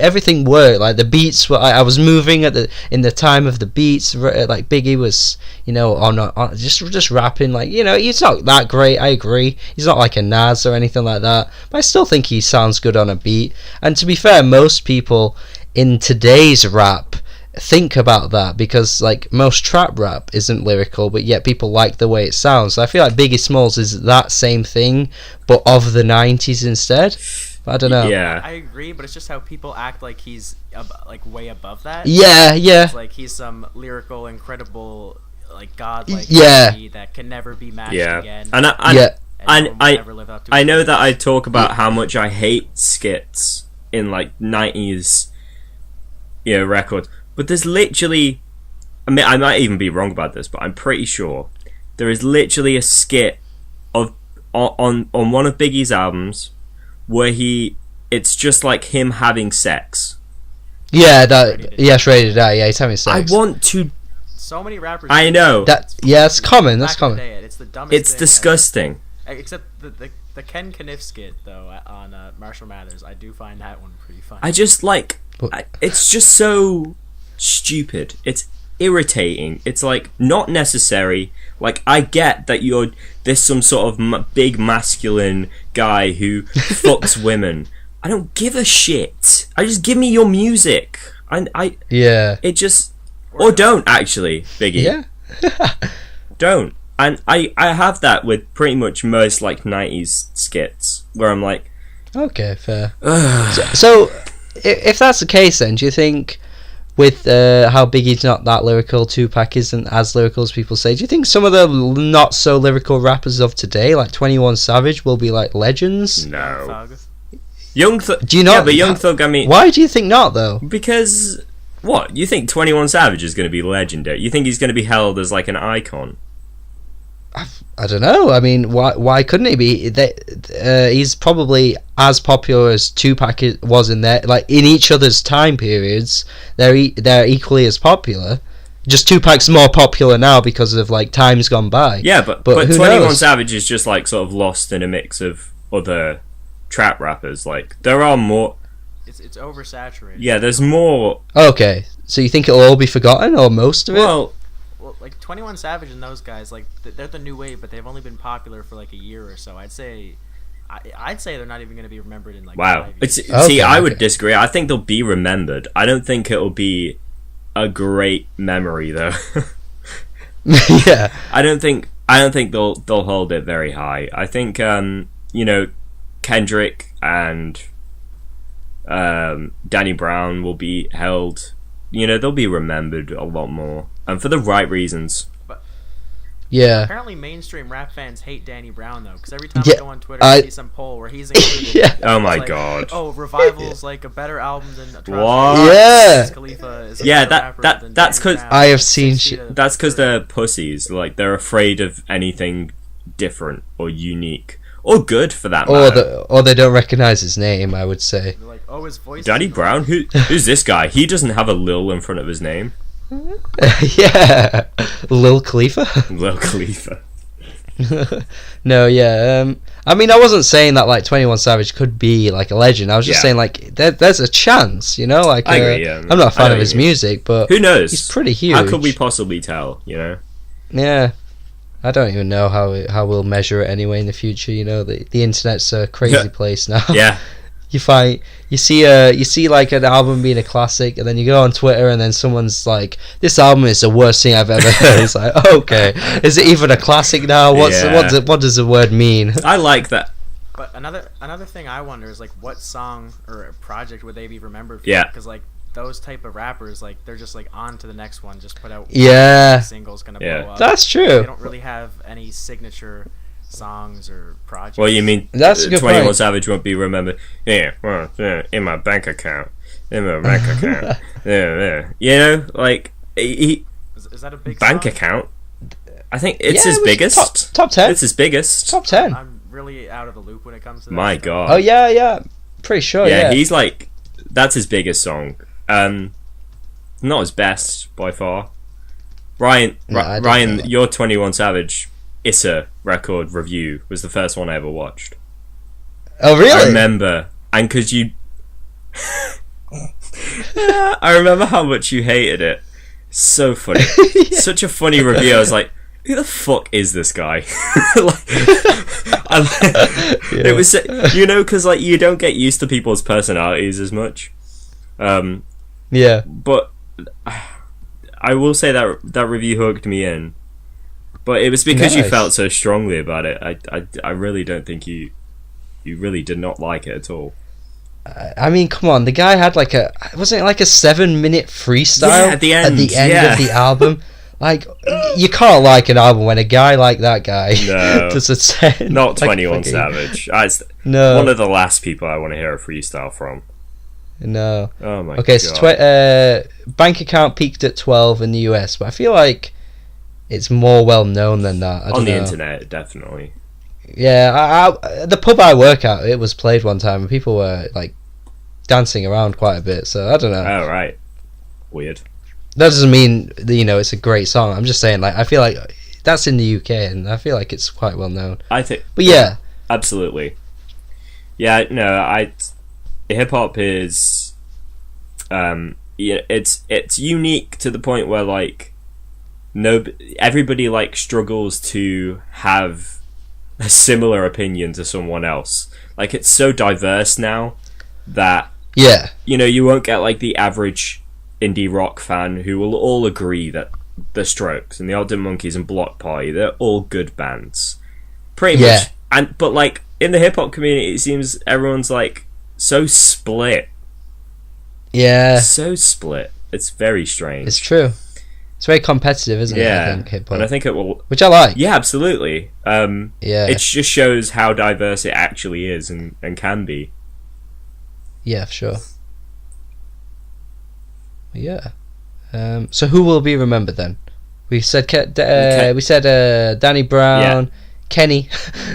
everything worked. Like the beats were, I was moving in the time of the beats. Like Biggie was, you know, on just rapping. Like, you know, he's not that great. I agree. He's not like a Nas or anything like that, but I still think he sounds good on a beat. And to be fair, most people in today's rap think about that, because like most trap rap isn't lyrical, but yet people like the way it sounds. So I feel like Biggie Smalls is that same thing, but of the 90s instead. But I don't know. Yeah. I agree, but it's just how people act like he's like way above that. Yeah. It's like he's some lyrical, incredible, like godlike Yeah. entity that can never be matched Yeah. again. And no one will ever live up to I his know that I standards. talk about how much I hate skits in like 90s, records, but there's literally, I mean, I might even be wrong about this, but I'm pretty sure there is literally a skit of on one of Biggie's albums where it's just like him having sex. Yeah, Rated R. Yeah, he's having sex. I want to. So many rappers. I know. It's common. That's Back in common. the day, it's the dumbest It's thing disgusting. Except the Ken Kniff skit though on Marshall Mathers, I do find that one pretty funny. I just like. It's just so stupid. It's irritating. It's like not necessary. Like I get that there's some sort of big masculine guy who fucks women. I don't give a shit. I just give me your music. Yeah. It just or don't actually, Biggie. Yeah. Don't. And I have that with pretty much most like 90s skits where I'm like, Okay, fair. So, if that's the case, then do you think, with how Biggie's not that lyrical, Tupac isn't as lyrical as people say, do you think some of the not so lyrical rappers of today, like 21 Savage, will be like legends? no. Thug. Young Thug. Do you not? Yeah, but Young Thug. I mean, Why do you think not though? because what you think 21 Savage is going to be legendary? You think he's going to be held as like an icon? I don't know. I mean, why couldn't he be? He's probably as popular as Tupac was in there. Like in each other's time periods, they're equally as popular. Just Tupac's more popular now because of like times gone by. Yeah, but who 21 knows? Savage is just like sort of lost in a mix of other trap rappers. Like there are more. It's oversaturated. Yeah, there's more. Okay, so you think it'll all be forgotten, or most of it? Well, like 21 Savage and those guys, like they're the new wave, but they've only been popular for like a year or so. I'd say they're not even going to be remembered in like Wow. 5 years. See, I would okay. disagree. I think they'll be remembered. I don't think it'll be a great memory though. Yeah. I don't think they'll hold it very high. I think Kendrick and Danny Brown will be held. They'll be remembered a lot more, and for the right reasons. Yeah. Apparently, mainstream rap fans hate Danny Brown though, because every time Yeah, I go on Twitter, I see some poll where he's included. Yeah. Oh my It's like, god. Oh, Revival's like a better album than What? Yeah. Wiz Khalifa is a Yeah, better rapper than that's Danny 'cause Brown. I have seen 60 shit- to That's because 30. they're pussies. Like they're afraid of anything different or unique or good for that matter. Or they don't recognize his name, I would say. They're like, oh, his voice. Danny is Brown? Who's this guy? He doesn't have a Lil in front of his name. Yeah. Lil Khalifa? Lil Khalifa. No, yeah. I mean, I wasn't saying that like 21 Savage could be like a legend. I was just Yeah. saying like there's a chance, Like I agree, yeah. I'm not a I fan know of his what you mean. music, but Who knows? he's pretty huge. How could we possibly tell? Yeah. I don't even know how we'll measure it anyway in the future. The internet's a crazy place now. Yeah. You see like an album being a classic, and then you go on Twitter, and then someone's like, "This album is the worst thing I've ever heard." It's like, okay, is it even a classic now? What does the word mean? I like that. But another thing I wonder is like, what song or a project would they be remembered for? Yeah. Because like those type of rappers, like they're just like on to the next one. Just put out Yeah. singles gonna Yeah. blow up. That's true. They don't really have any signature songs or projects. Well, you mean That's a good 21 point. Savage won't be remembered? Yeah, well, in my bank account. In my bank account. Yeah. Like, is that a big bank song? account? I think it's Yeah, his it was biggest. top 10. It's his biggest. Top 10. I'm really out of the loop when it comes to that My stuff. god. Oh yeah. Pretty sure. yeah, Yeah. he's like, that's his biggest song. Not his best by far. Ryan, No, I don't Ryan, know. your 21 Savage Issa record review was the first one I ever watched. Oh really? I remember, and because you, I remember how much you hated it. So funny, such a funny review. I was like, "Who the fuck is this guy?" It was, because like you don't get used to people's personalities as much. Yeah. But I will say that review hooked me in, but it was because you Nice. felt so strongly about it. I really don't think you really did not like it at all. I mean, come on, the guy had wasn't it like a 7-minute freestyle Yeah, at the end, yeah. of the album? Like, you can't like an album when a guy like that guy No. does a 10. Not like, 21 fucking- Savage. It's No. one of the last people I want to hear a freestyle from. No. Oh my Okay, god. so bank account peaked at 12 in the US, but I feel like it's more well known than that. I On don't the know. internet, definitely. Yeah, the pub I work at, it was played one time, and people were like dancing around quite a bit. So I don't know. Oh right. Weird. That doesn't mean that, it's a great song. I'm just saying, like, I feel like that's in the UK, and I feel like it's quite well known. I think. But yeah, Absolutely. Yeah. No. Hip hop is. It's unique to the point where like, everybody like struggles to have a similar opinion to someone else. Like, it's so diverse now that yeah, you won't get like the average indie rock fan who will all agree that the Strokes and the Arctic Monkeys and Block Party, they're all good bands, pretty Yeah. much. But like in the hip hop community, it seems everyone's like so split, yeah, so split. It's very strange. it's true. It's very competitive, isn't it? I Yeah, think hip and I hop, think it will. which I like. Yeah, absolutely. Yeah, It just shows how diverse it actually is and can be. yeah, for sure. Yeah. So who will be remembered then? We said Danny Brown, Kenny,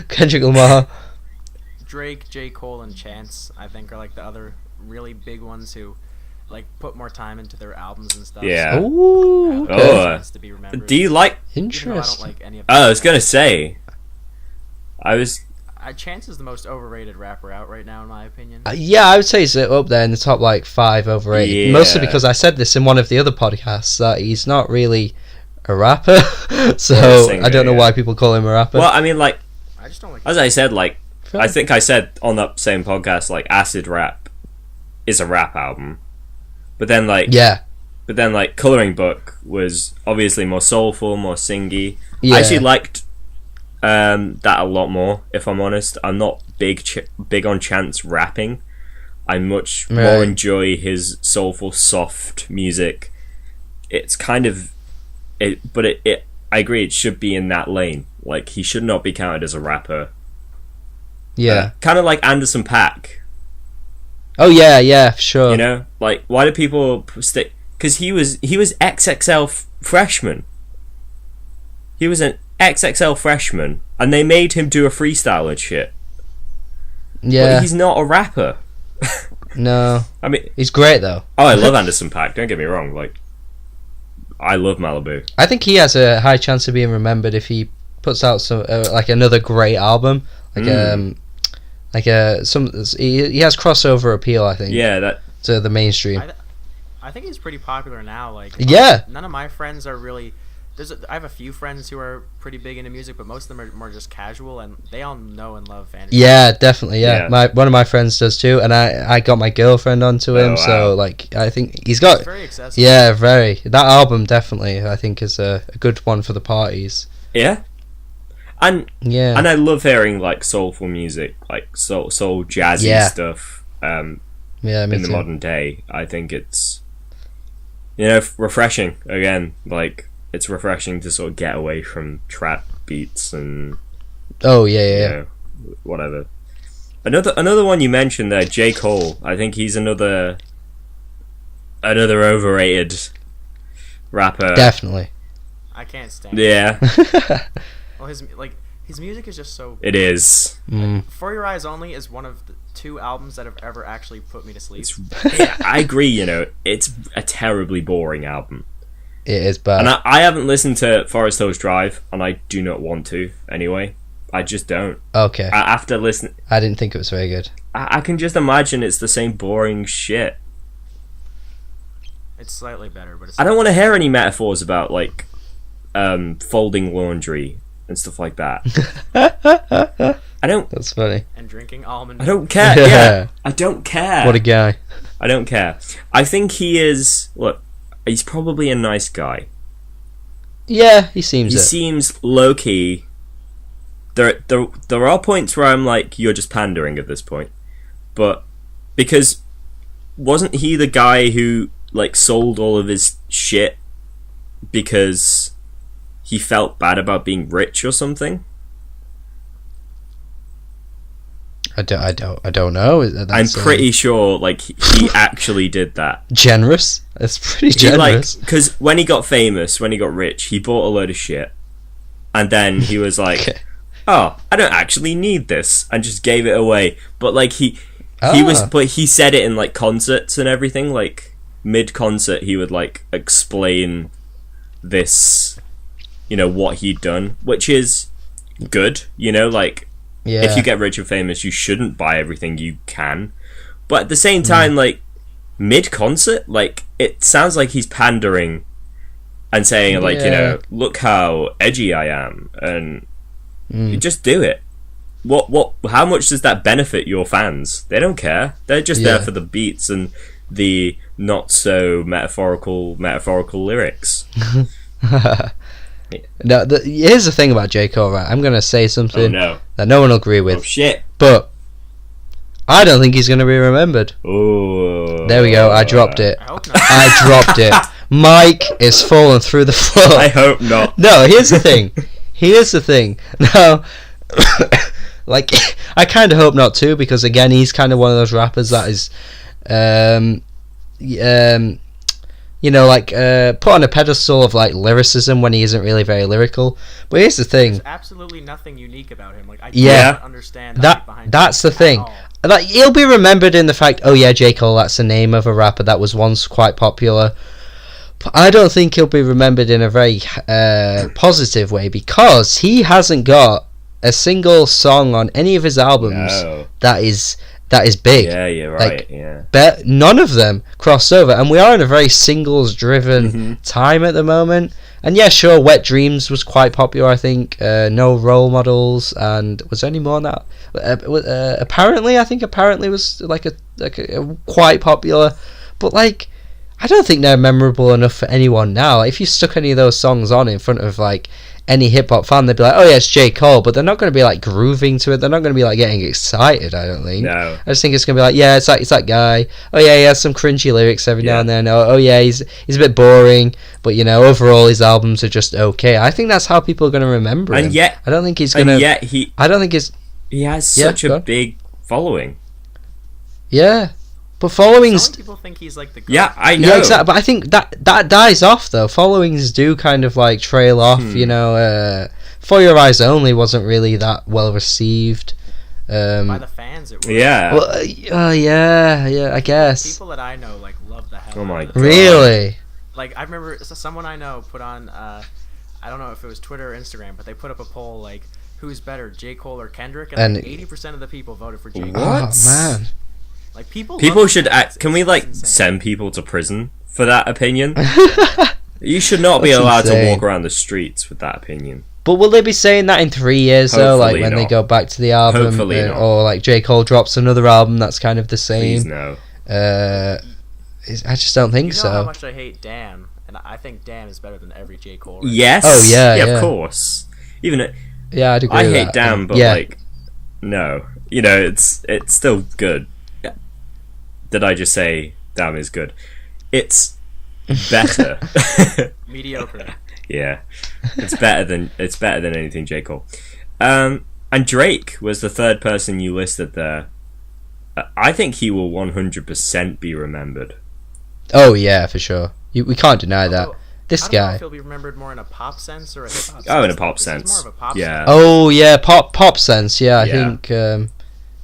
Kendrick Lamar. Drake, J. Cole, and Chance, I think, are like the other really big ones who like put more time into their albums and stuff. Yeah. Ooh, okay. Oh, Chance to be remembered. Do you like? Even though I don't Interesting. like any of Oh, I was gonna say. Chance is the most overrated rapper out right now, in my opinion. Yeah, I would say he's up there in the top like 5 overrated. Yeah. Mostly because I said this in one of the other podcasts that he's not really a rapper. So Or a singer, I don't know yeah. why people call him a rapper. Well, I mean, like I just don't like. as I said, like Fair. I think I said on that same podcast, like Acid Rap is a rap album, but then like Coloring Book was obviously more soulful, more singy. Yeah. I actually liked that a lot more. If I'm honest, I'm not big on Chance rapping. I much Right. more enjoy his soulful, soft music. It's kind of but I agree. It should be in that lane. Like, he should not be counted as a rapper. Yeah. Kind of like Anderson .Paak. Oh yeah, yeah, for sure. You know, like, why do people stick? Because he was XXL freshman. He was an XXL freshman, and they made him do a freestyle and shit. Yeah. But he's not a rapper. No. I mean, He's great though. oh, I love Anderson .Paak. Don't get me wrong. Like, I love Malibu. I think he has a high chance of being remembered if he puts out some like another great album. Like he has crossover appeal, I think, Yeah, that. to the mainstream. I think he's pretty popular now. Like, Yeah. none of my friends are really. I have a few friends who are pretty big into music, but most of them are more just casual, and they all know and love Anderson. Yeah, definitely. Yeah, Yeah. one of my friends does too, and I got my girlfriend onto him. Oh, wow. So like, I think he's got. It's very accessible. Yeah, very. That album definitely, I think, is a good one for the parties. Yeah. And Yeah. I love hearing like soulful music, like soul jazzy Yeah. stuff. Yeah, me In the too. modern day, I think it's refreshing. Again, like, it's refreshing to sort of get away from trap beats and Oh yeah, yeah, you yeah. know, whatever. Another one you mentioned there, J. Cole. I think he's another overrated rapper. Definitely. I can't stand. Yeah, Well, his music is just so. it is. For Your Eyes Only is one of the 2 albums that have ever actually put me to sleep. Yeah, I agree. It's a terribly boring album. It is bad. And I haven't listened to Forest Hills Drive, and I do not want to anyway. I just don't. Okay. After listening, I didn't think it was very good. I can just imagine it's the same boring shit. It's slightly better, but it's. I don't want to hear any metaphors about like folding laundry and stuff like that. I don't. That's funny. And drinking almond. I don't care. Yeah. Yeah, I don't care. What a guy. I don't care. I think he is. Look, he's probably a nice guy. Yeah, he seems He it. seems low key. There are points where I'm like, you're just pandering at this point, but because wasn't he the guy who like sold all of his shit because he felt bad about being rich or something? I don't know. I'm pretty sure like he actually did that. Generous. That's pretty generous. Because when he got famous, when he got rich, he bought a load of shit, and then he was like, Okay. "Oh, I don't actually need this," and just gave it away. But like he said it in like concerts and everything. Like mid concert, he would like explain this, what he'd done, which is good. Like. Yeah. If you get rich and famous, you shouldn't buy everything you can. But at the same time, like, mid-concert, like, it sounds like he's pandering and saying, like, look how edgy I am, and you just do it. How much does that benefit your fans? They don't care. They're just there for the beats and the not-so-metaphorical lyrics. No, here's the thing about J. Cole, right? I'm going to say something that no one will agree with. Oh, shit. But I don't think he's going to be remembered. Ooh. There we go. I dropped it. I hope not. I dropped it. Mike is falling through the floor. I hope not. No, here's the thing. Now, like, I kind of hope not too, because again, he's kind of one of those rappers that is, put on a pedestal of like lyricism when he isn't really very lyrical. But here's the thing: there's absolutely nothing unique about him. Like I Yeah. don't understand that's the thing. at all. Like, he'll be remembered in the fact, oh yeah, J. Cole, that's the name of a rapper that was once quite popular. But I don't think he'll be remembered in a very positive way, because he hasn't got a single song on any of his albums that is big. Yeah, you're right. Yeah. But none of them cross over, and we are in a very singles-driven time at the moment. And yeah, sure, Wet Dreams was quite popular, I think. No Role Models, and was there any more on that? Apparently was like a quite popular, but like, I don't think they're memorable enough for anyone now. If you stuck any of those songs on in front of like any hip hop fan, they'd be like, oh yeah, it's J. Cole, but they're not going to be like grooving to it. They're not going to be like getting excited, I don't think. No. I just think it's going to be like, yeah, it's that guy. Oh yeah, he has some cringy lyrics every now and then. Oh yeah, he's a bit boring, but overall his albums are just okay. I think that's how people are going to remember him. And yet, I don't think he's going to. And yet he has such a big following. Yeah. But followings. Some people think he's like the. Yeah, I know. Yeah, exactly. But I think that dies off though. Followings do kind of like trail off. For Your Eyes Only wasn't really that well received. By the fans, it was. Yeah. Well, yeah, I guess. People that I know like love the hell. Oh my out of it. God. Really? Like I remember someone I know put on. I don't know if it was Twitter or Instagram, but they put up a poll like, "Who's better, J. Cole or Kendrick?" And like 80% of the people voted for J. Cole. What? Oh man. Like people should act. Can we like send people to prison for that opinion? You should not be That's allowed insane. to walk around the streets with that opinion. But will they be saying that in 3 years though? Like Hopefully when they not. go back to the album, Hopefully not. or like J. Cole drops another album that's kind of the same. Please no. I just don't think You know so. how much I hate Damn, and I think Damn is better than every J. Cole. Record. Yes. Oh, yeah, Of yeah. course. Yeah, I'd agree. I with hate that. Damn, but like, no. It's still good. Did I just say Damn is good? It's better. Mediocre. Yeah, it's better than anything J. Cole. And Drake was the third person you listed there. I think he will 100% be remembered. Oh yeah, for sure. We can't deny that. Although, This I don't know guy. if he'll be remembered more in a pop sense or a hip hop sense. Oh, in a pop He's sense. more of a pop Yeah. sense. Oh yeah, pop sense. Yeah, I Yeah. think.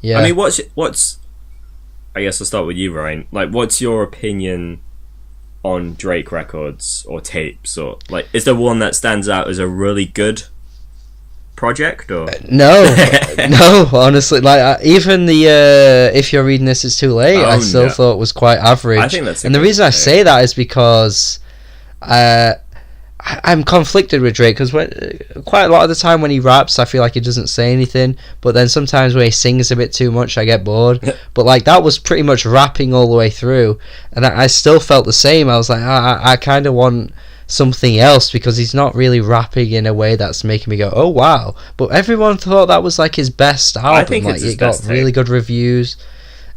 Yeah. I mean, what's? I guess I'll start with you, Ryan. Like, what's your opinion on Drake records or tapes, or like, is there one that stands out as a really good project, or? No, honestly, like even the If You're Reading This It's Too Late, Oh, I still no. thought was quite average. I think that's a and the good reason I take. say that is because I'm conflicted with Drake because quite a lot of the time when he raps, I feel like he doesn't say anything. But then sometimes when he sings a bit too much, I get bored. But like that was pretty much rapping all the way through, and I still felt the same. I was like, I kind of want something else because he's not really rapping in a way that's making me go, oh wow. But everyone thought that was like his best album. I think like it's his it got best really tape. good reviews.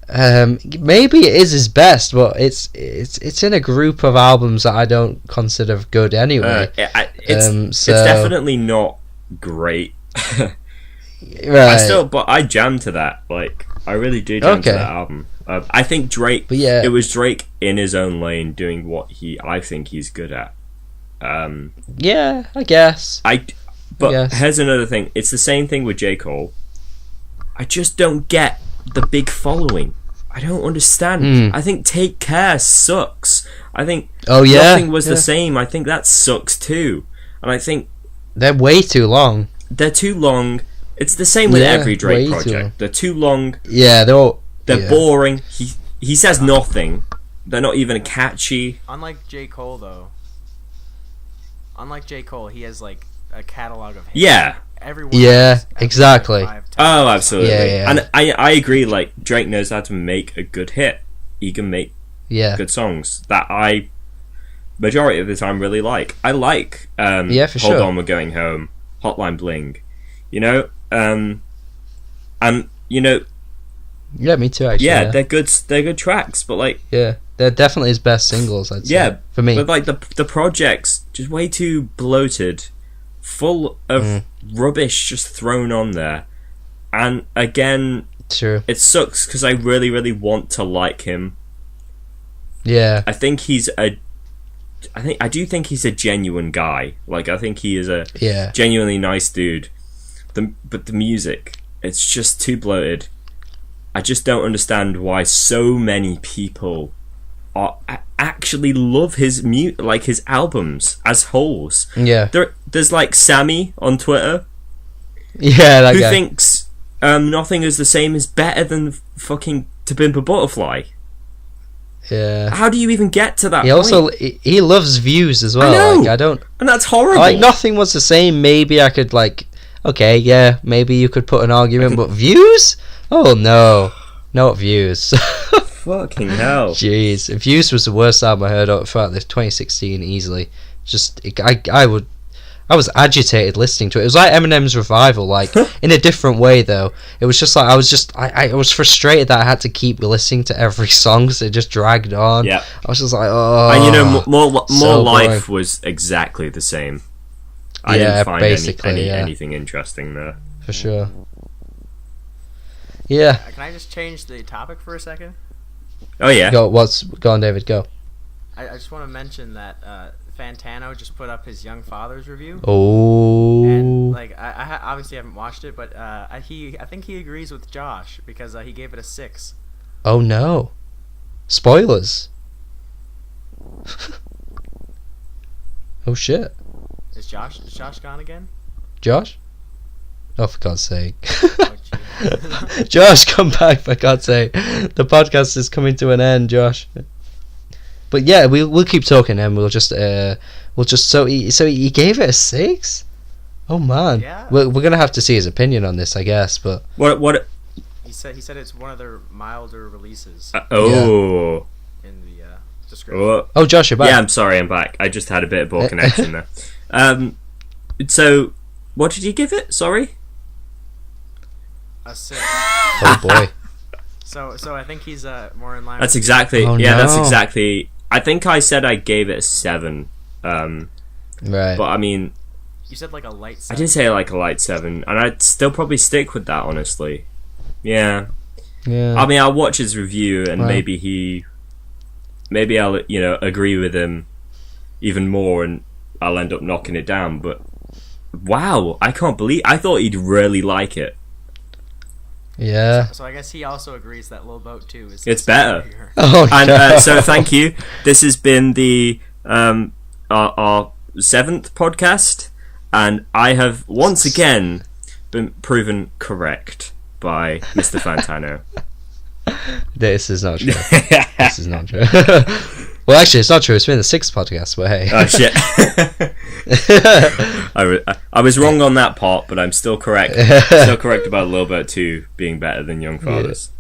Maybe it is his best, but it's in a group of albums that I don't consider good anyway. It's definitely not great. Right. But I jam to that. Like, I really do jam to that album. I think Drake. But yeah, it was Drake in his own lane doing what I think he's good at. Yeah, I guess. But here's another thing. It's the same thing with J. Cole. I just don't get the big following. I don't understand. I think Take Care sucks. I think Nothing Was the Same. I think that sucks too. And I think they're way too long. They're too long. It's the same with every Drake project. They're too long. Yeah, they're boring. He says nothing. They're not even catchy. Unlike J. Cole, though. He has like a catalog of hits. Yeah. Everyone. Yeah, exactly. Oh, absolutely. Yeah. And I agree. Like, Drake knows how to make a good hit. He can make good songs that I majority of the time really like. I like for Hold sure. On, We're Going Home, Hotline Bling. You know, and you know. Yeah, me too. Actually, yeah, they're good. They're good tracks, but like, yeah, they're definitely his best singles. I'd say. Yeah, for me. But like the project's just way too bloated, full of rubbish just thrown on there, and again, true. It sucks because I really, really want to like him. Yeah, I do think he's a genuine guy. Like, I think he is a genuinely nice dude. But the music, it's just too bloated. I just don't understand why so many people actually love his his albums as wholes. Yeah. There's like Sammy on Twitter. Yeah, that who guy. thinks Nothing Is the Same is better than fucking To Pimp a Butterfly. Yeah. How do you even get to that? He also he loves views as well. I know. Like, I don't. And that's horrible. Like, Nothing Was the Same. Maybe I could like. Okay, yeah, maybe you could put an argument, but views? Oh no, not views. Fucking hell. Jeez, Views was the worst album I heard of throughout this 2016 easily. I was agitated listening to it. It was like Eminem's Revival, like in a different way though. It was just like I was frustrated that I had to keep listening to every song, so it just dragged on. Yeah. I was just like, oh. And you know, More so Life boring. was exactly the same. I didn't find anything interesting there. For sure. Yeah. Can I just change the topic for a second? Oh yeah. Go on, David. Go. I just want to mention that Fantano just put up his Young Fathers review. Oh. And like I obviously haven't watched it, but I think he agrees with Josh because he gave it a 6. Oh no. Spoilers. Oh shit. Is Josh gone again? Josh? Oh, for God's sake. Oh, gee. Josh, come back, for God's sake. The podcast is coming to an end, Josh. But yeah, we'll keep talking and we'll just so he gave it a 6? Oh man. Yeah. We're gonna have to see his opinion on this, I guess, but What He said it's one of their milder releases in the description. Oh Josh, you're back. Yeah, I'm sorry, I'm back. I just had a bit of poor connection there. So what did you give it? Sorry? A 6. Oh boy. So I think he's more in line. That's exactly that's exactly. I think I said I gave it a 7. Right. But I mean, You said like a light 7. I did say like a light 7, and I'd still probably stick with that, honestly. Yeah. I mean, I'll watch his review, and maybe I'll agree with him even more, and I'll end up knocking it down. But wow, I thought he'd really like it. Yeah. So I guess he also agrees that Lil Boat 2 is. It's better. Oh, And so thank you. This has been the our 7th podcast, and I have once again been proven correct by Mr. Fantano. This is not true. This is not true. Well, actually, it's not true. It's been the 6th podcast, but hey. Oh shit. I was wrong on that part, but I'm still correct. Still correct about Lil Boat 2 being better than Young Fathers.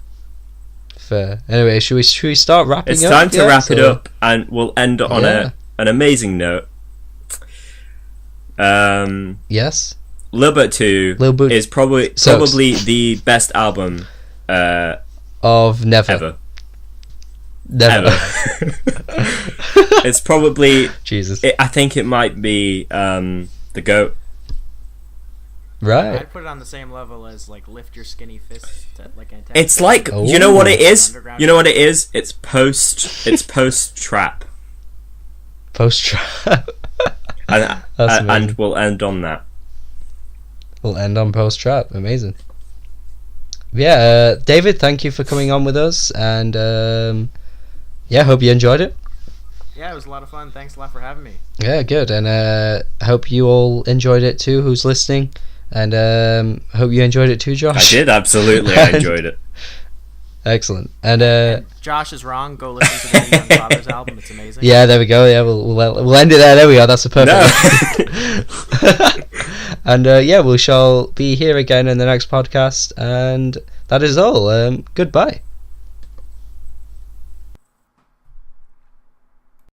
Fair. Anyway, should we start wrapping It's up? time to wrap it up, and we'll end on an amazing note. Yes. Lil Boat 2 is probably the best album of never. Ever. Never. It's probably Jesus. I think it might be the GOAT. Right. I'd put it on the same level as like Lift Your Skinny Fist to, like it's like you know what it is? You know what it is? It's post trap. Post trap. and we'll end on that. We'll end on post trap. Amazing. Yeah, David, thank you for coming on with us, and hope you enjoyed it. Yeah, it was a lot of fun. Thanks a lot for having me. Yeah, good, and I hope you all enjoyed it too, who's listening, and hope you enjoyed it too, Josh. I did, absolutely. I enjoyed it. Excellent, and Josh is wrong. Go listen to the Young Fathers album. It's amazing. Yeah, there we go. Yeah, we'll end it there. There we are. That's a perfect. No. And we shall be here again in the next podcast, and that is all. Goodbye.